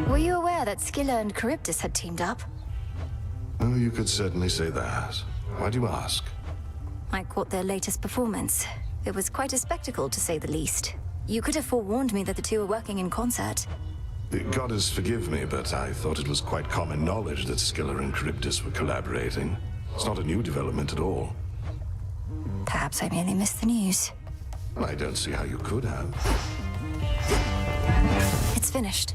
Were you aware that Scylla and Charybdis had teamed up? Oh, you could certainly say that. Why do you ask? I caught their latest performance. It was quite a spectacle, to say the least. You could have forewarned me that the two were working in concert. Goddess forgive me, but I thought it was quite common knowledge that Scylla and Charybdis were collaborating. It's not a new development at all. Perhaps I merely missed the news. I don't see how you could have. It's finished.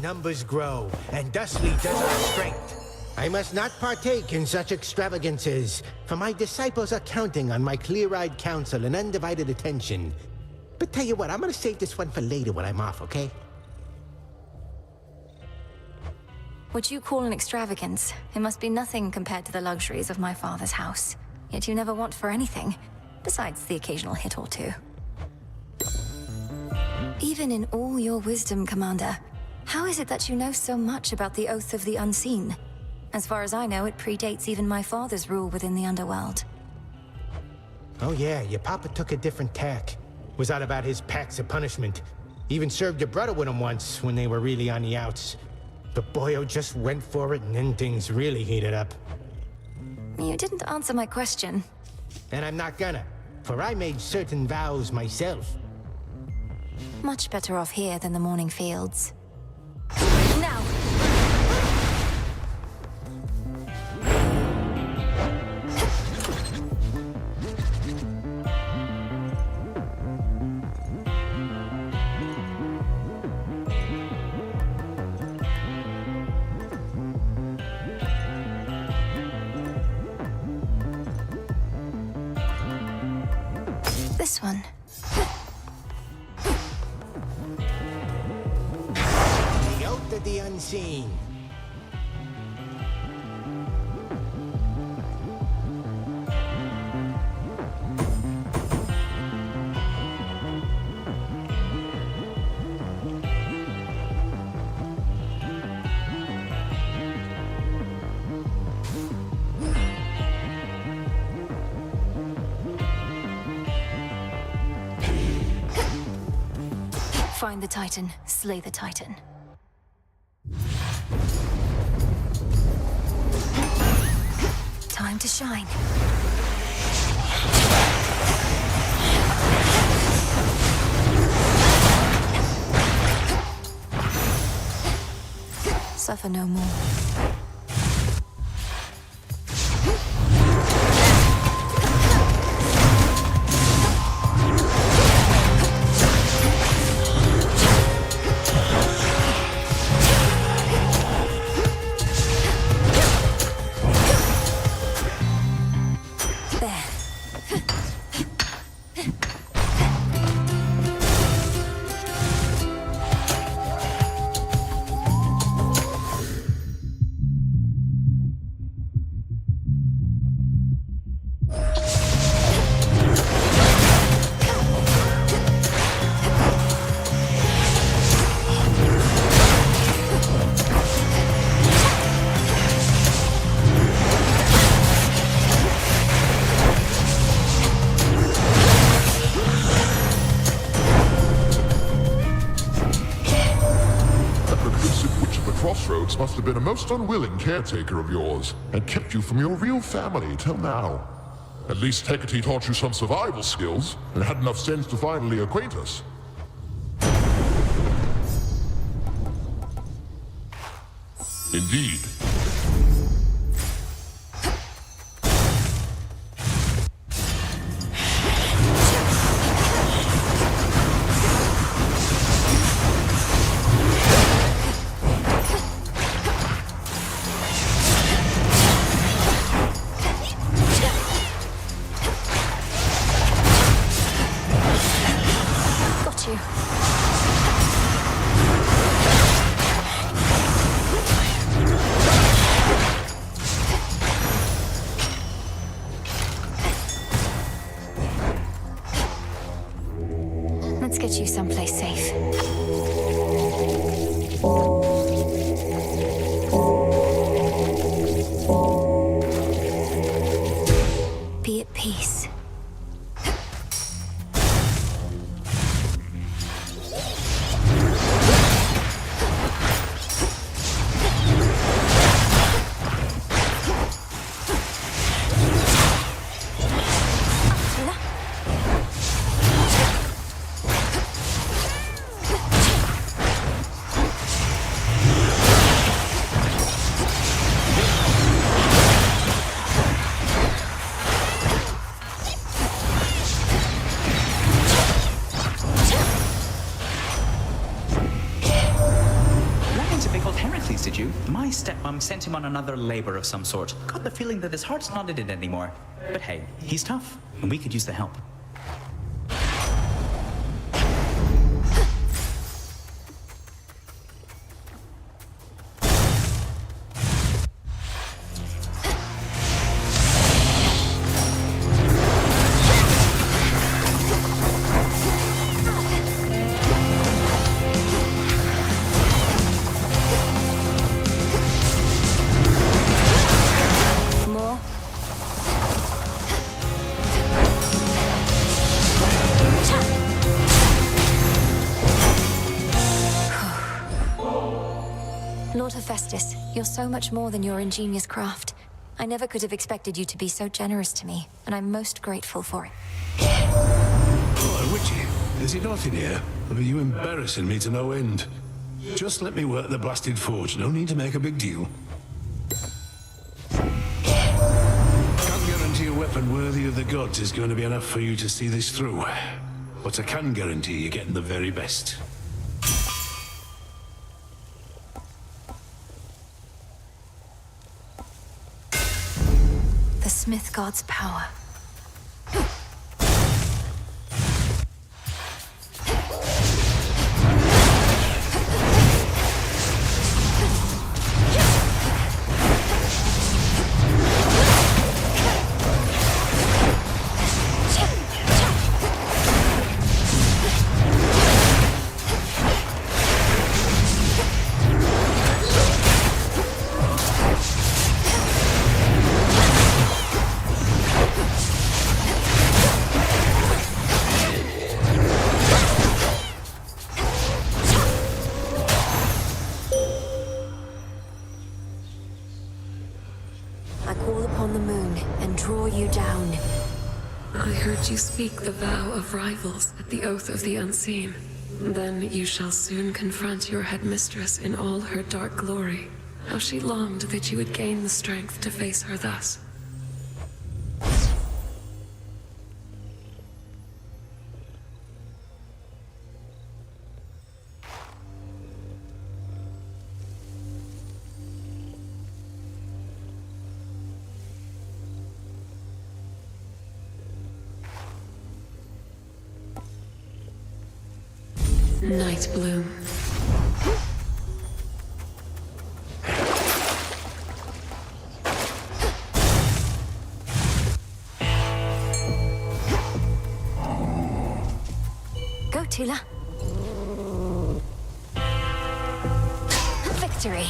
Numbers grow, and thusly does our strength. I must not partake in such extravagances, for my disciples are counting on my clear-eyed counsel and undivided attention. But tell you what, I'm gonna save this one for later when I'm off, okay? What you call an extravagance, it must be nothing compared to the luxuries of my father's house. Yet you never want for anything, besides the occasional hit or two. Even in all your wisdom, Commander, how is it that you know so much about the Oath of the Unseen? As far as I know, it predates even my father's rule within the underworld. Oh yeah, your papa took a different tack. Was out about his packs of punishment. Even served your brother with him once when they were really on the outs. But boyo just went for it and then things really heated up. You didn't answer my question. And I'm not gonna, for I made certain vows myself. Much better off here than the morning fields. Now! this one? The oath of the unseen. Find the Titan, slay the Titan. Time to shine. Suffer no more. Must have been a most unwilling caretaker of yours, and kept you from your real family till now. At least Hecate taught you some survival skills, and had enough sense to finally acquaint us. Indeed. Let's get you someplace safe. Be at peace. Did you? My stepmom sent him on another labor of some sort. Got the feeling that his heart's not in it anymore. But hey, he's tough, and we could use the help. Lord Hephaestus, you're so much more than your ingenious craft. I never could have expected you to be so generous to me, and I'm most grateful for it. Hello, Witchy. Is it hot in here? Or are you embarrassing me to no end? Just let me work the blasted forge. No need to make a big deal. Can't guarantee a weapon worthy of the gods is going to be enough for you to see this through. But I can guarantee you're getting the very best. The Smith God's power. I heard you speak the vow of rivals at the Oath of the Unseen. Then you shall soon confront your headmistress in all her dark glory. How she longed that you would gain the strength to face her thus. Night Bloom. Go, Tula. Victory.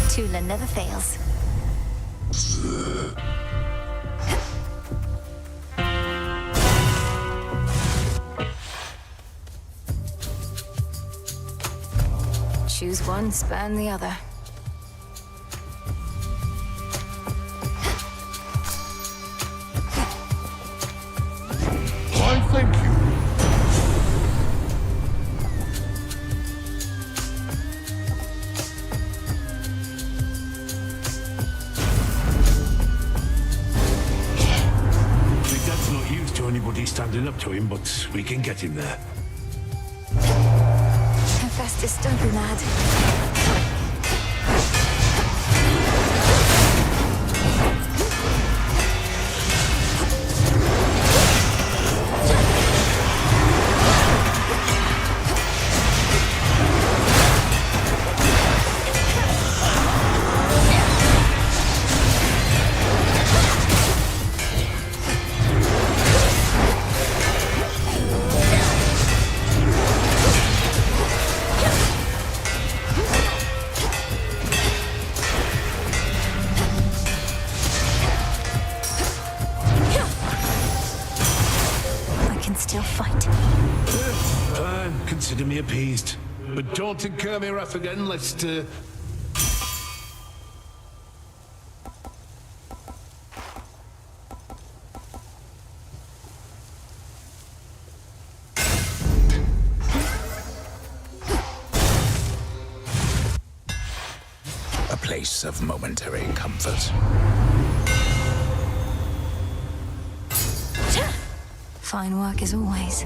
Tula never fails. Choose one, spurn the other. Why, thank you. My dad's not used to anybody standing up to him, but we can get him there. Festus, don't be mad. Consider me appeased. But don't incur me wrath again, lest, A place of momentary comfort. Fine work as always.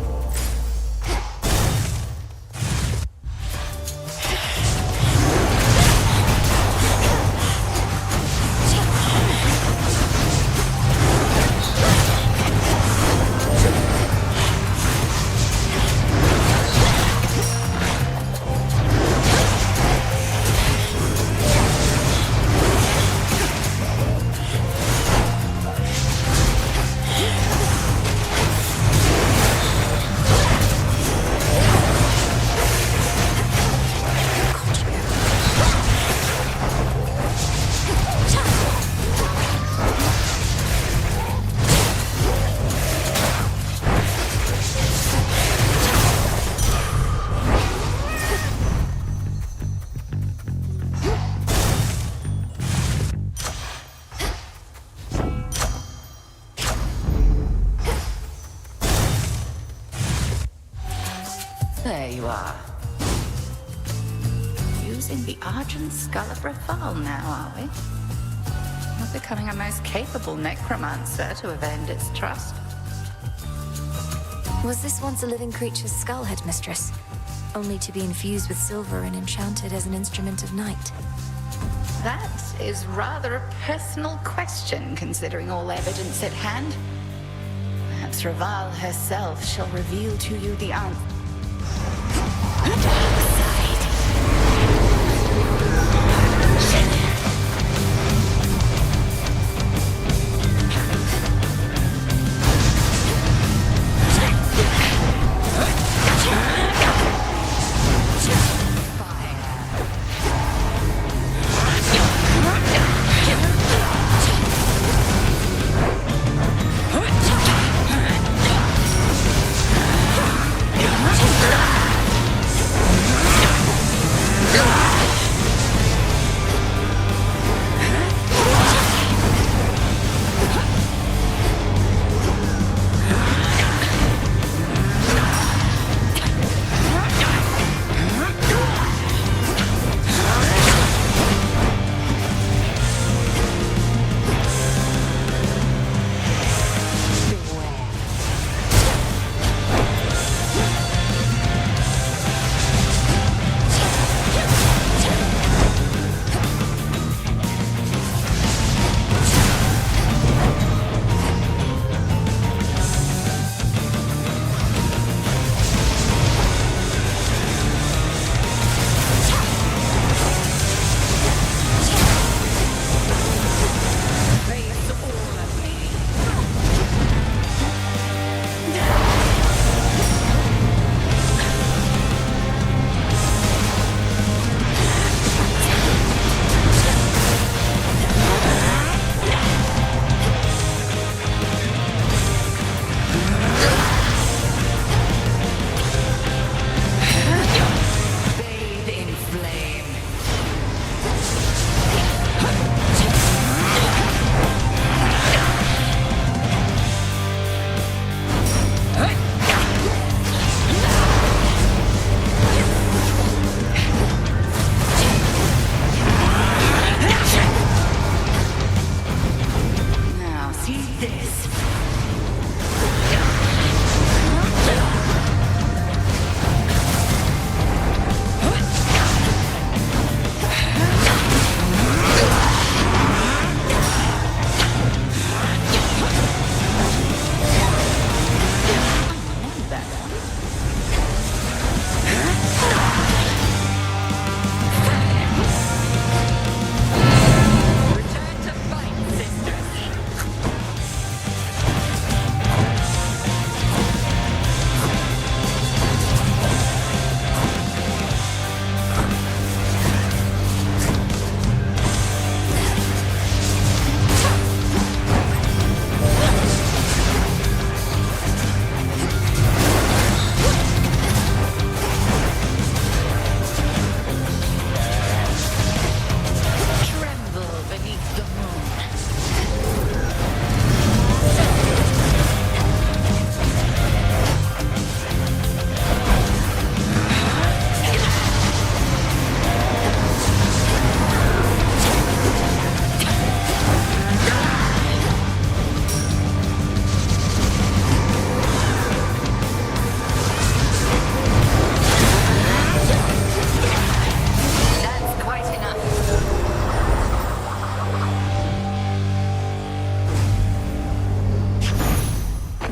There you are. Using the Argent Skull of Rafal now, are we? You're becoming a most capable necromancer to have earned its trust. Was this once a living creature's skull, headmistress? Only to be infused with silver and enchanted as an instrument of night? That is rather a personal question, considering all evidence at hand. Perhaps Rafal herself shall reveal to you the answer.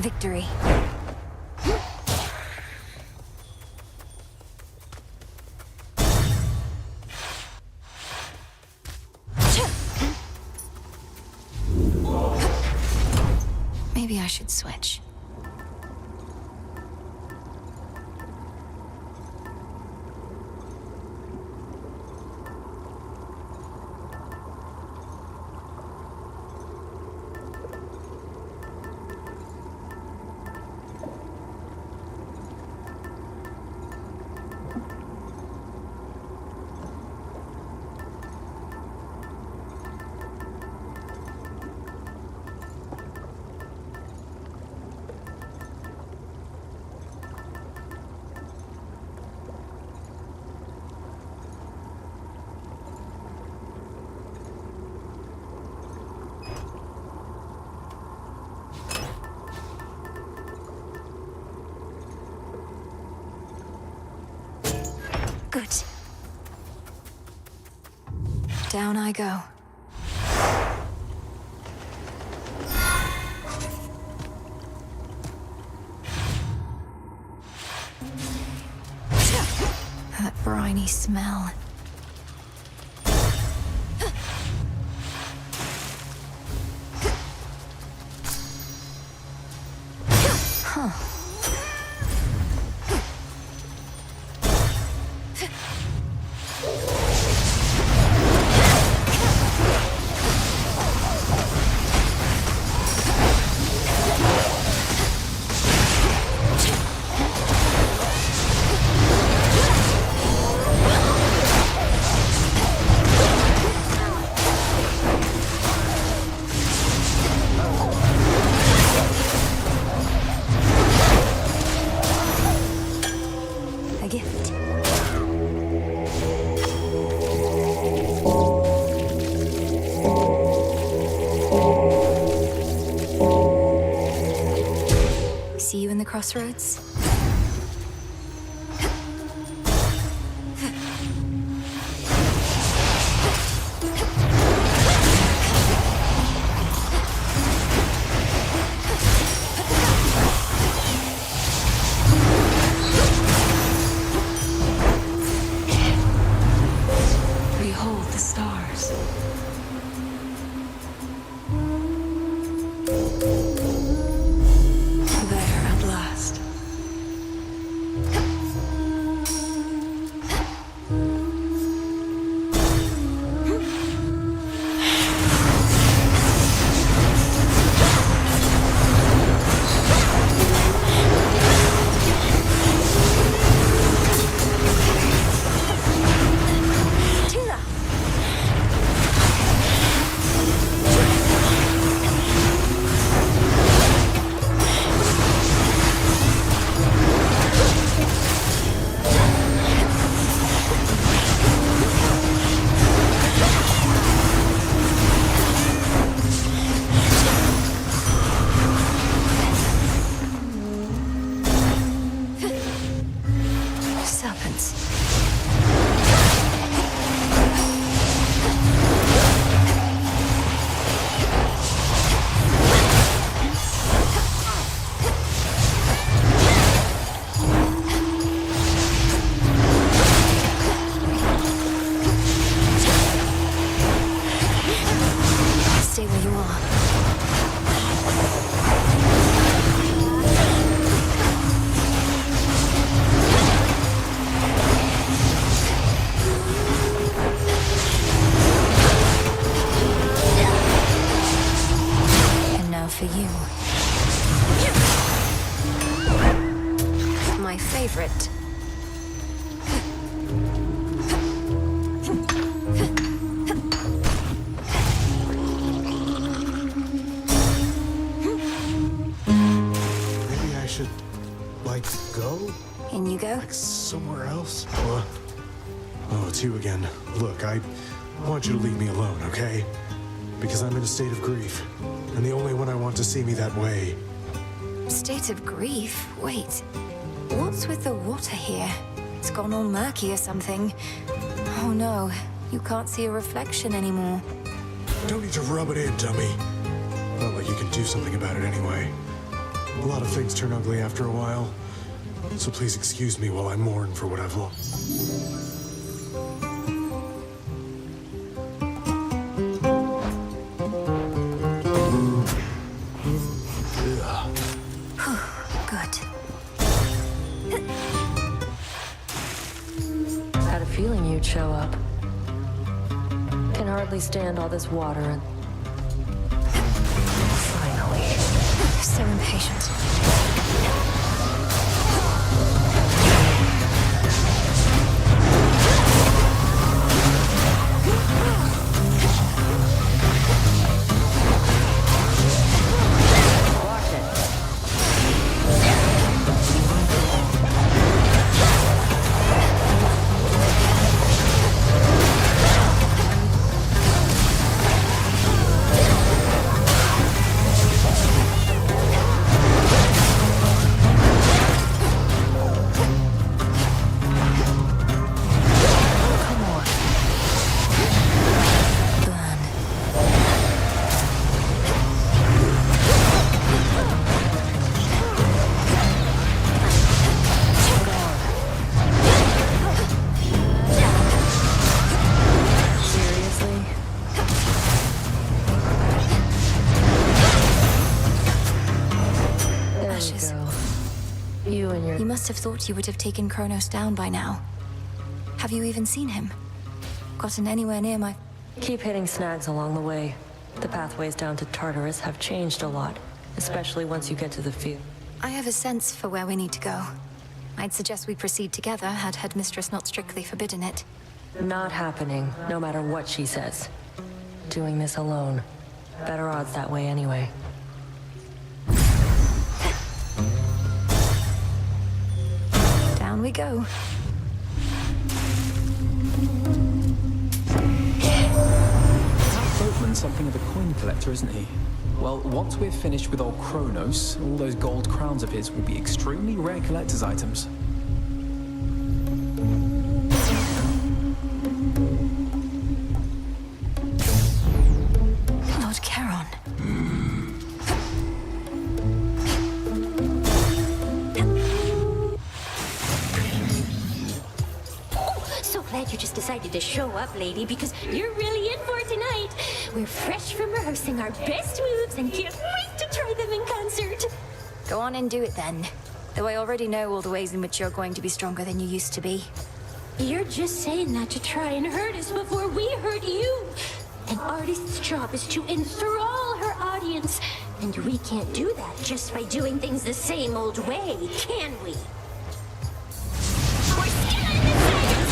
Victory. Maybe I should switch. Good. Down I go. That briny smell. Huh. A gift. See you in the crossroads? Behold the stars. There at last. Serpents. Stay where you are. And now for you. My favorite. Maybe I should, like, go? In you go. Somewhere else? Oh, it's you again. Look, I want you to leave me alone, okay? Because I'm in a state of grief. And the only one I want to see me that way. State of grief? Wait. What's with the water here? It's gone all murky or something. Oh no, you can't see a reflection anymore. Don't need to rub it in, dummy. Not like you can do something about it anyway. A lot of things turn ugly after a while. So please excuse me while I mourn for what I've lost. Good. Had a feeling you'd show up. Can hardly stand all this water and... Finally. So impatient. You must have thought you would have taken Kronos down by now. Have you even seen him? Gotten anywhere near my... Keep hitting snags along the way. The pathways down to Tartarus have changed a lot, especially once you get to the field. I have a sense for where we need to go. I'd suggest we proceed together, had Headmistress not strictly forbidden it. Not happening, no matter what she says. Doing this alone. Better odds that way anyway. Down we go. That boatman's something of a coin collector, isn't he? Well, once we're finished with old Kronos, all those gold crowns of his will be extremely rare collector's items. Lord Charon. So glad you just decided to show up, lady, because you're really in for it tonight. We're fresh from rehearsing our best moves and can't wait to try them in concert. Go on and do it then. Though I already know all the ways in which you're going to be stronger than you used to be. You're just saying that to try and hurt us before we hurt you. An artist's job is to enthrall her audience. And we can't do that just by doing things the same old way, can we? We're still in the science!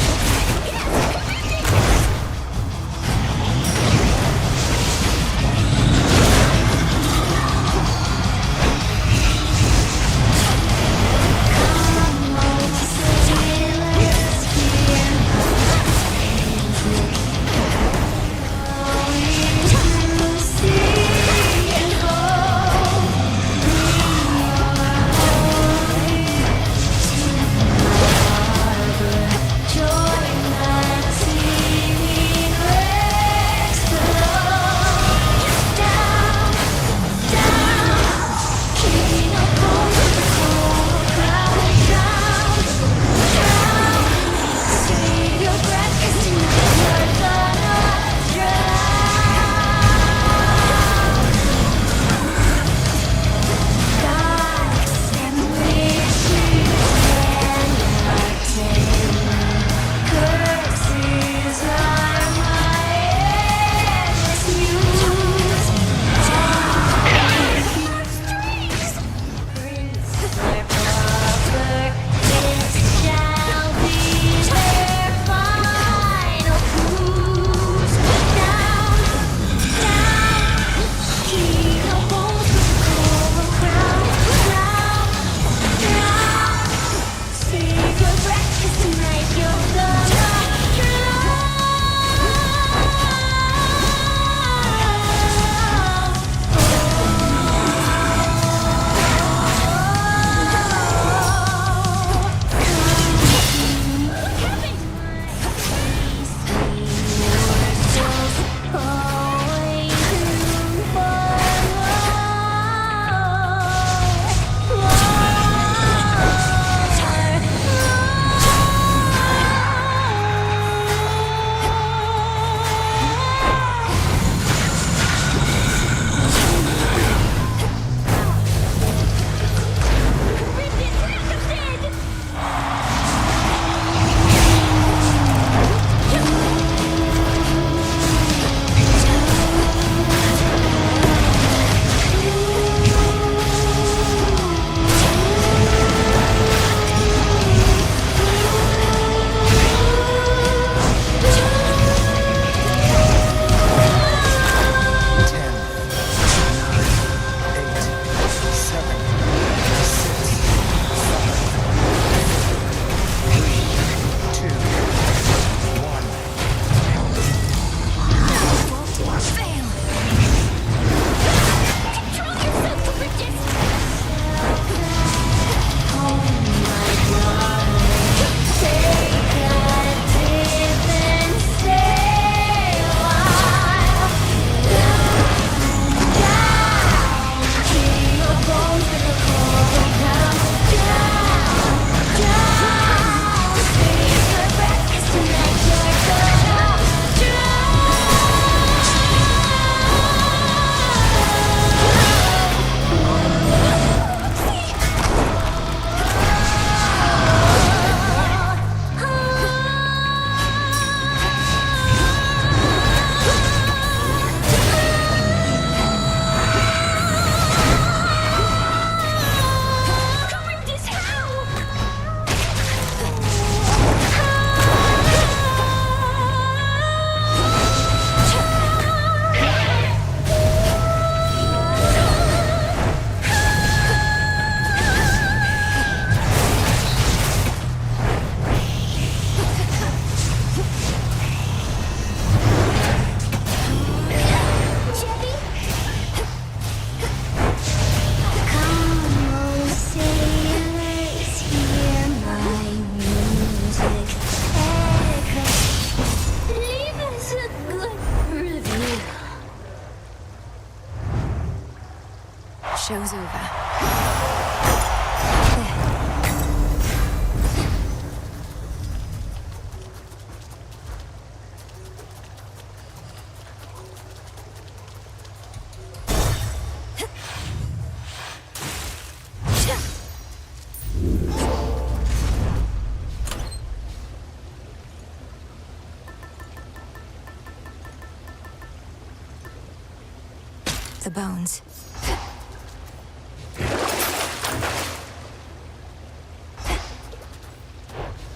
The bones.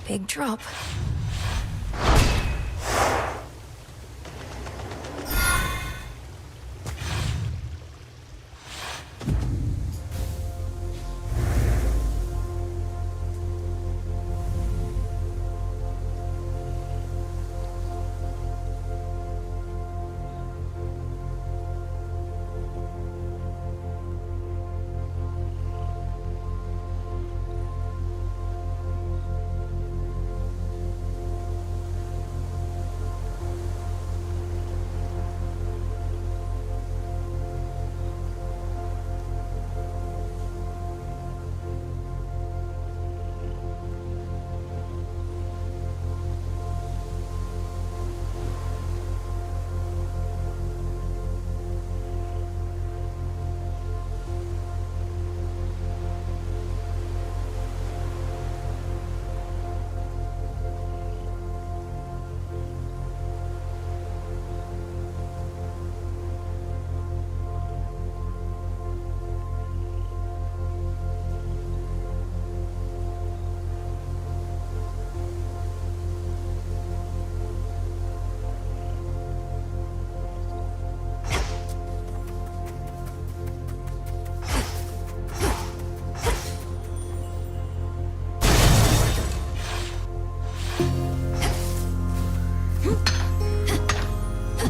Big drop.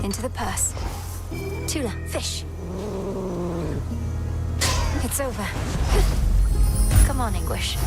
Into the purse. Tula, fish. It's over. Come on, English.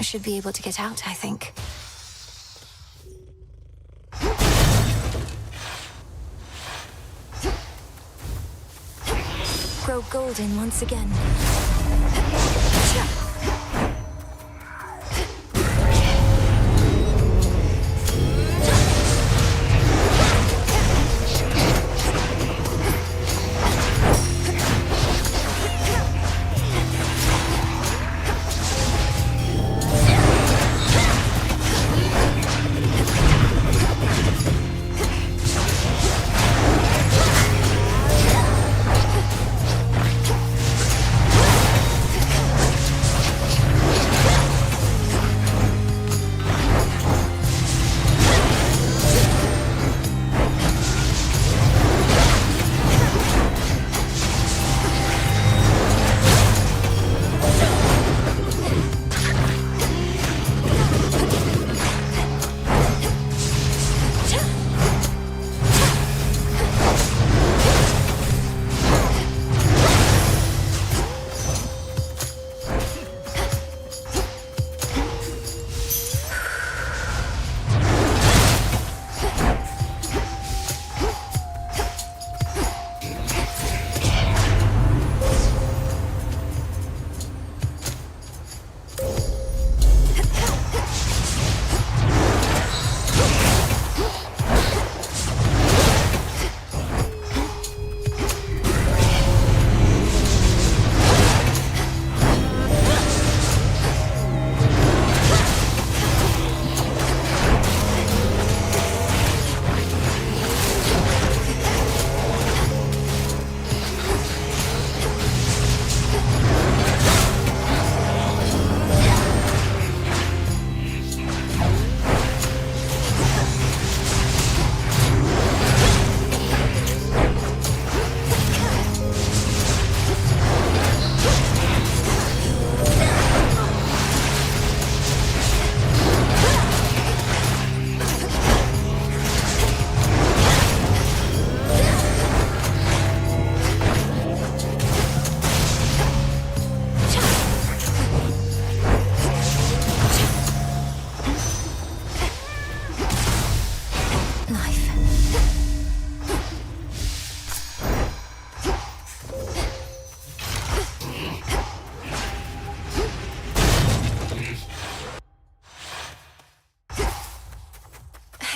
Should be able to get out, I think. Grow golden once again.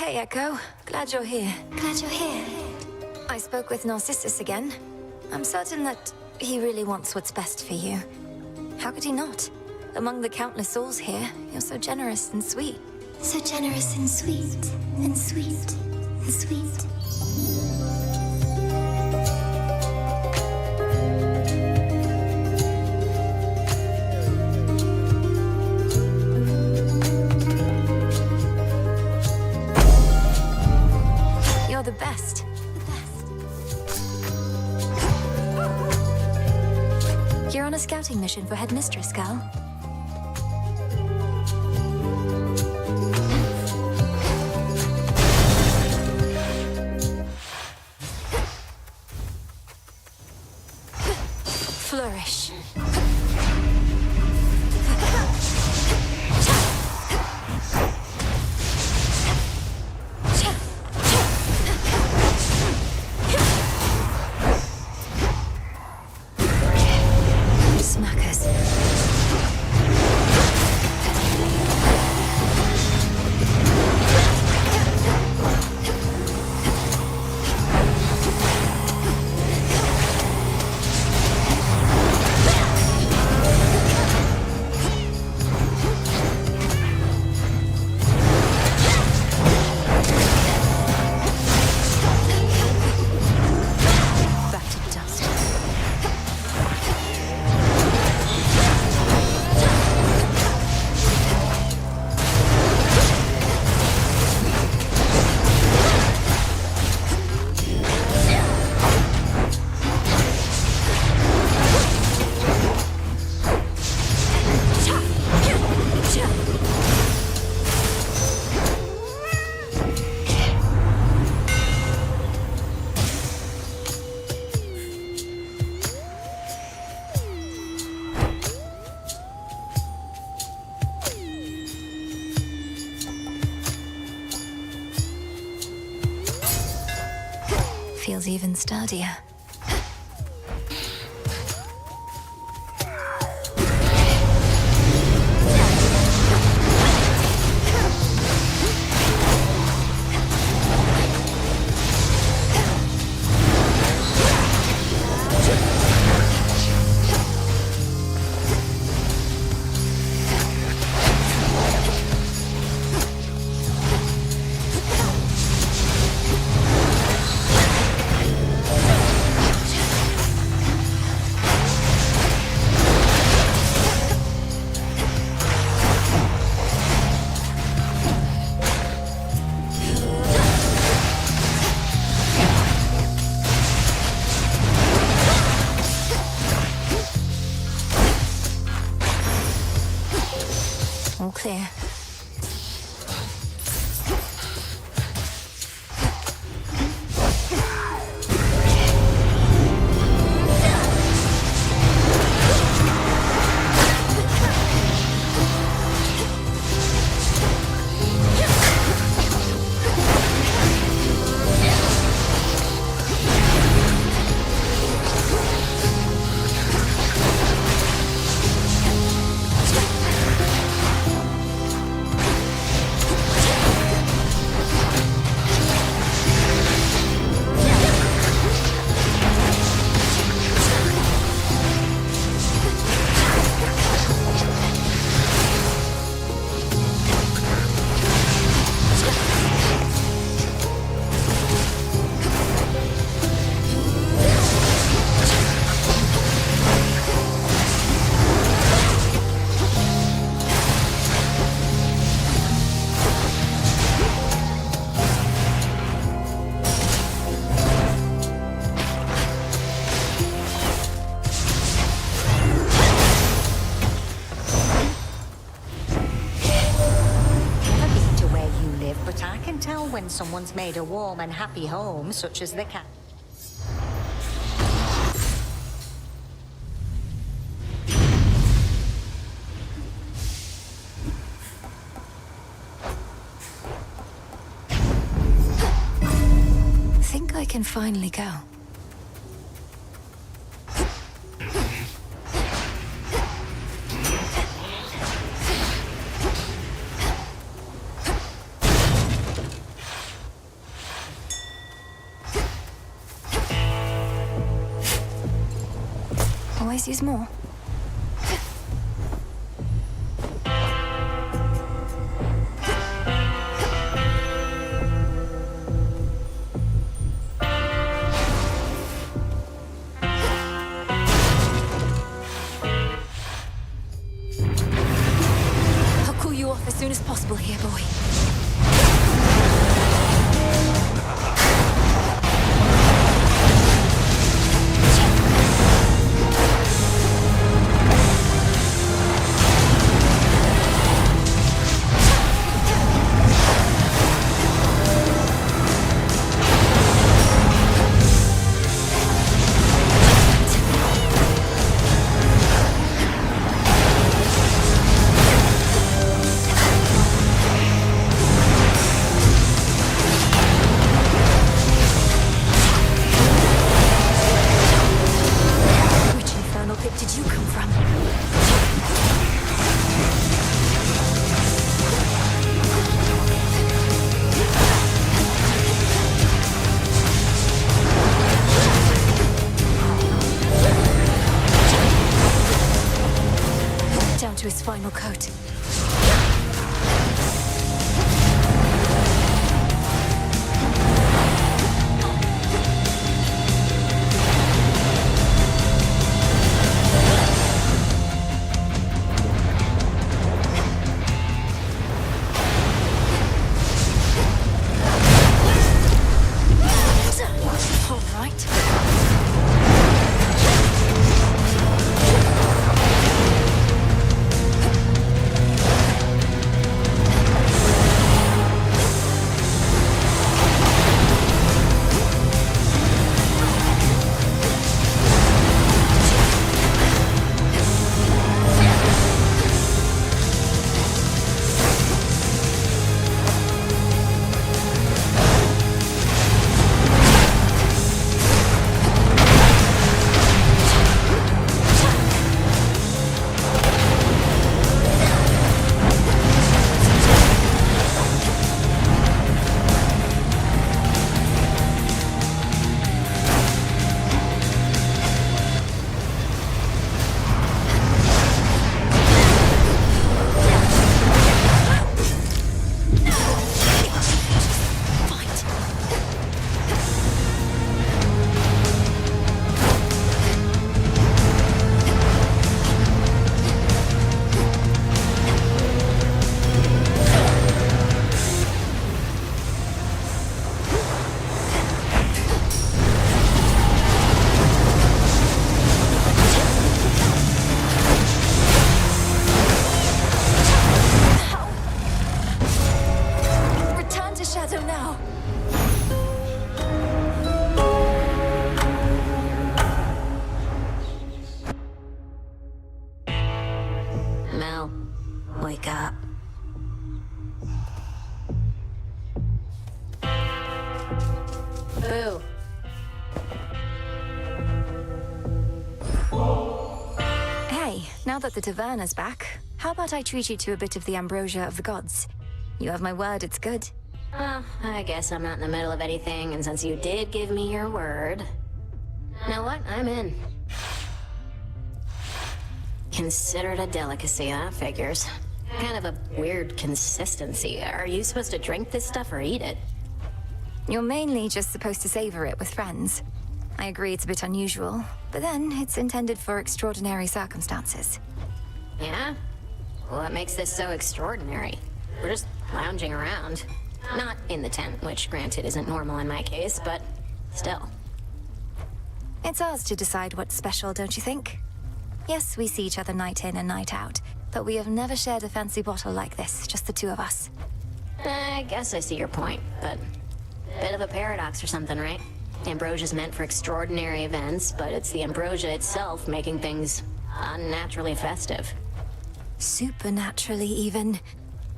Hey, Echo. Glad you're here. Glad you're here. I spoke with Narcissus again. I'm certain that he really wants what's best for you. How could he not? Among the countless souls here, you're so generous and sweet. So generous and sweet, and sweet, and sweet. You're the best. You're on a scouting mission for Headmistress, Gal. Flourish. Smackers. Feels even sturdier. All clear. When someone's made a warm and happy home, such as the cat. Think I can finally go. always use more. I'll cool you off as soon as possible here, boy. To his final coat. All right. Wake up. Boo. Hey, now that the taverna's back, how about I treat you to a bit of the ambrosia of the gods? You have my word, it's good. Well, I guess I'm not in the middle of anything, and since you did give me your word... You know what? I'm in. Considered a delicacy, that figures. Kind of a weird consistency. Are you supposed to drink this stuff or eat it? You're mainly just supposed to savor it with friends. I agree it's a bit unusual, but then it's intended for extraordinary circumstances. Yeah? What makes this so extraordinary? We're just lounging around. Not in the tent, which granted isn't normal in my case, but still. It's ours to decide what's special, don't you think? Yes, we see each other night in and night out, but we have never shared a fancy bottle like this, just the two of us. I guess I see your point, but... bit of a paradox or something, right? Ambrosia's meant for extraordinary events, but it's the ambrosia itself making things unnaturally festive. Supernaturally, even.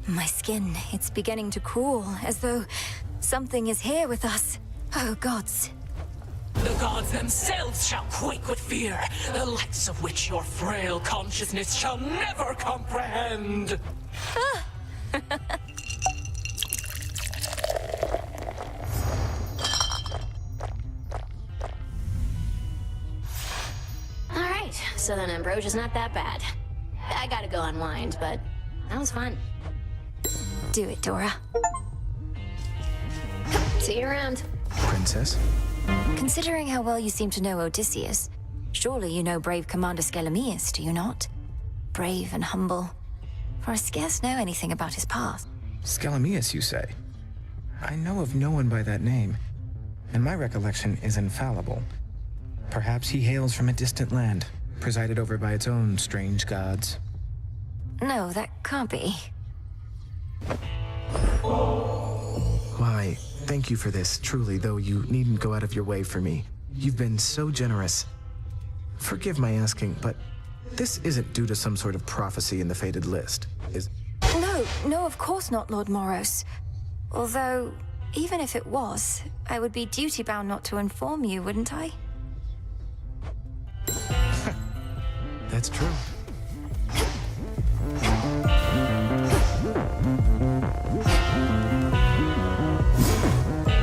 My skin, it's beginning to crawl, as though something is here with us. Oh, gods. The gods themselves shall quake with fear, the likes of which your frail consciousness shall never comprehend. Southern Ambrosia's not that bad. I gotta go unwind, but that was fun. Do it, Dora. See you around. Princess? Considering how well you seem to know Odysseus, surely you know brave Commander Skelemius, do you not? Brave and humble. For I scarce know anything about his past. Skelemius, you say? I know of no one by that name, and my recollection is infallible. Perhaps he hails from a distant land, presided over by its own strange gods. No, that can't be. Why, thank you for this, truly, though you needn't go out of your way for me. You've been so generous. Forgive my asking, but this isn't due to some sort of prophecy in the fated list, is... No, of course not, Lord Moros. Although, even if it was, I would be duty-bound not to inform you, wouldn't I? That's true.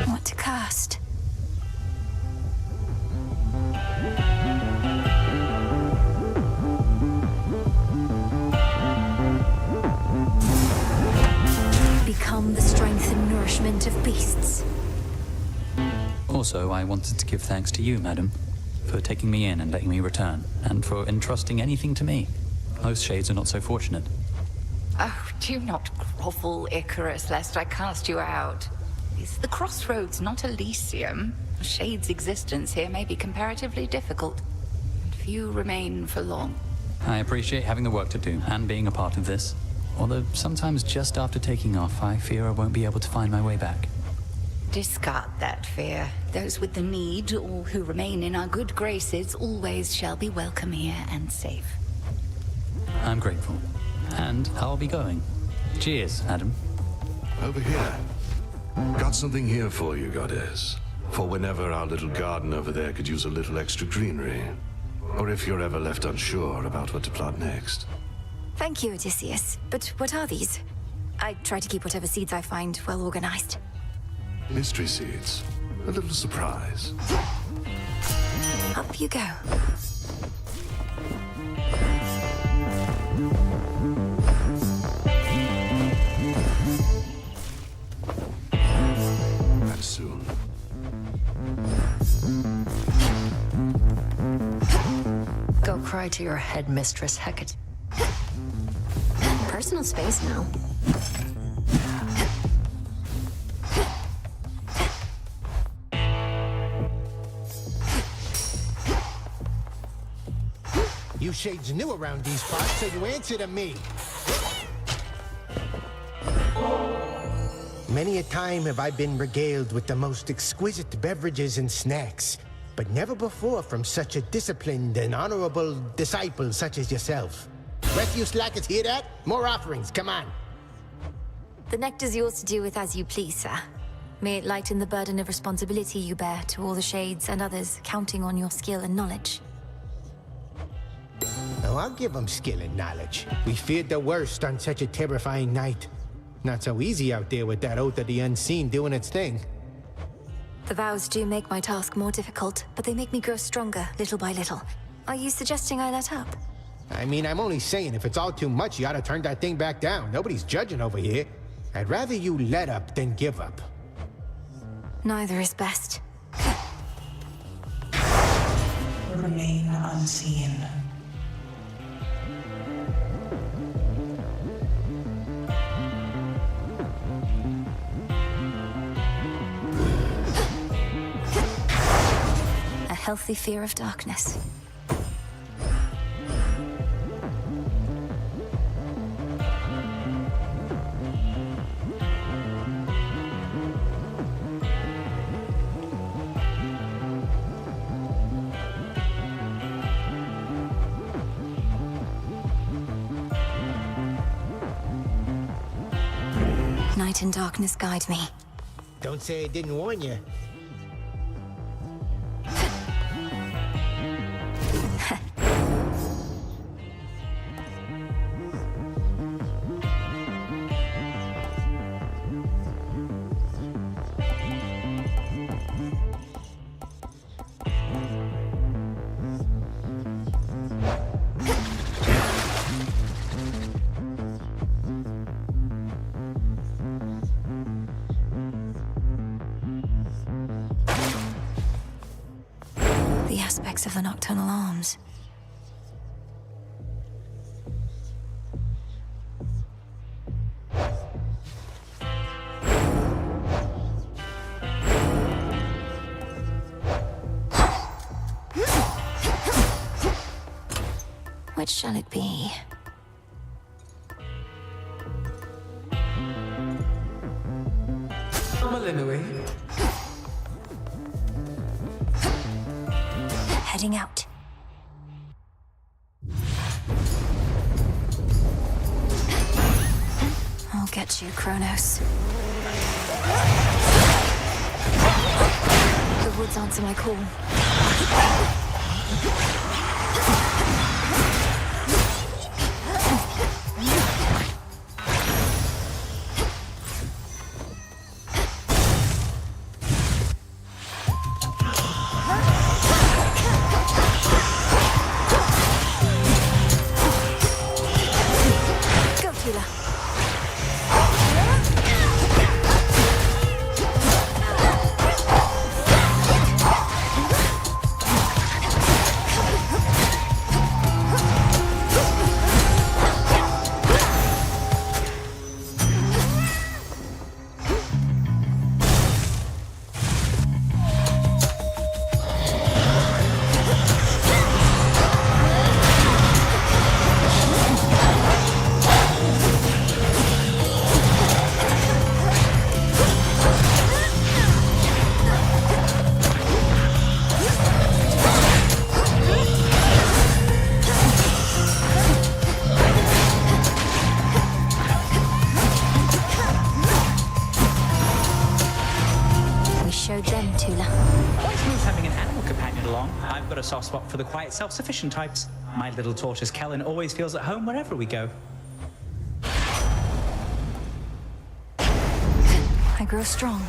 What to cast? Become the strength and nourishment of beasts. Also, I wanted to give thanks to you, madam, for taking me in and letting me return, and for entrusting anything to me. Most shades are not so fortunate. Oh, do not grovel, Icarus, lest I cast you out. It's the crossroads, not Elysium. A shade's existence here may be comparatively difficult, and few remain for long. I appreciate having the work to do and being a part of this. Although sometimes just after taking off, I fear I won't be able to find my way back. Discard that fear. Those with the need, or who remain in our good graces, always shall be welcome here and safe. I'm grateful. And I'll be going. Cheers, Adam. Over here. Got something here for you, Goddess. For whenever our little garden over there could use a little extra greenery. Or if you're ever left unsure about what to plant next. Thank you, Odysseus. But what are these? I try to keep whatever seeds I find well organized. Mystery seeds. A little surprise. Up you go. Not soon. Go cry to your headmistress, Hecate. Personal space now. You shades new around these parts, so you answer to me. Many a time have I been regaled with the most exquisite beverages and snacks, but never before from such a disciplined and honorable disciple such as yourself. Rest you slackers hear that? More offerings, come on. The nectar's yours to do with as you please, sir. May it lighten the burden of responsibility you bear to all the shades and others counting on your skill and knowledge. Oh, I'll give them skill and knowledge. We feared the worst on such a terrifying night. Not so easy out there with that Oath of the Unseen doing its thing. The vows do make my task more difficult, but they make me grow stronger, little by little. Are you suggesting I let up? I mean, I'm only saying if it's all too much, you ought to turn that thing back down. Nobody's judging over here. I'd rather you let up than give up. Neither is best. Remain unseen. A healthy fear of darkness. Night and darkness guide me. Don't say I didn't warn you. artifacts of the Nocturnal Arms. Which shall it be? Malinui. Heading out. I'll get you, Kronos. The woods answer my call. A soft spot for the quiet, self-sufficient types. My little tortoise Kellen always feels at home wherever we go. I grow strong.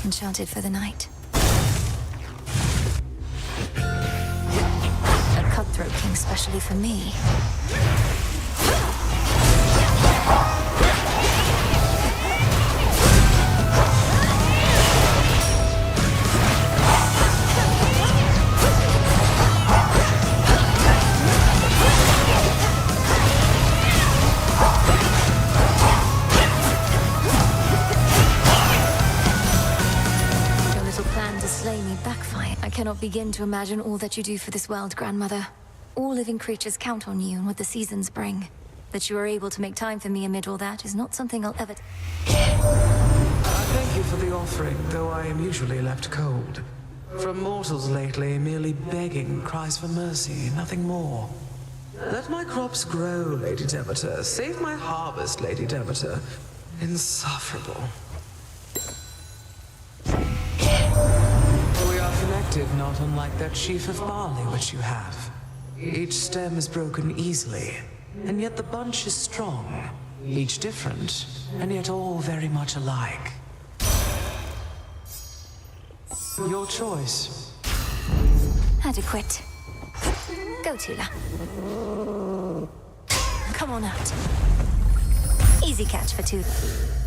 Enchanted for the night. A cutthroat king specially for me. I cannot begin to imagine all that you do for this world, Grandmother. All living creatures count on you and what the seasons bring. That you are able to make time for me amid all that is not something I'll ever... Thank you for the offering, though I am usually left cold. From mortals lately, merely begging cries for mercy, nothing more. Let my crops grow, Lady Demeter. Save my harvest, Lady Demeter. Insufferable. We are connected, not unlike that sheaf of barley which you have. Each stem is broken easily, and yet the bunch is strong. Each different, and yet all very much alike. Your choice. Adequate. Go, Tula. Come on out. Easy catch for Tula.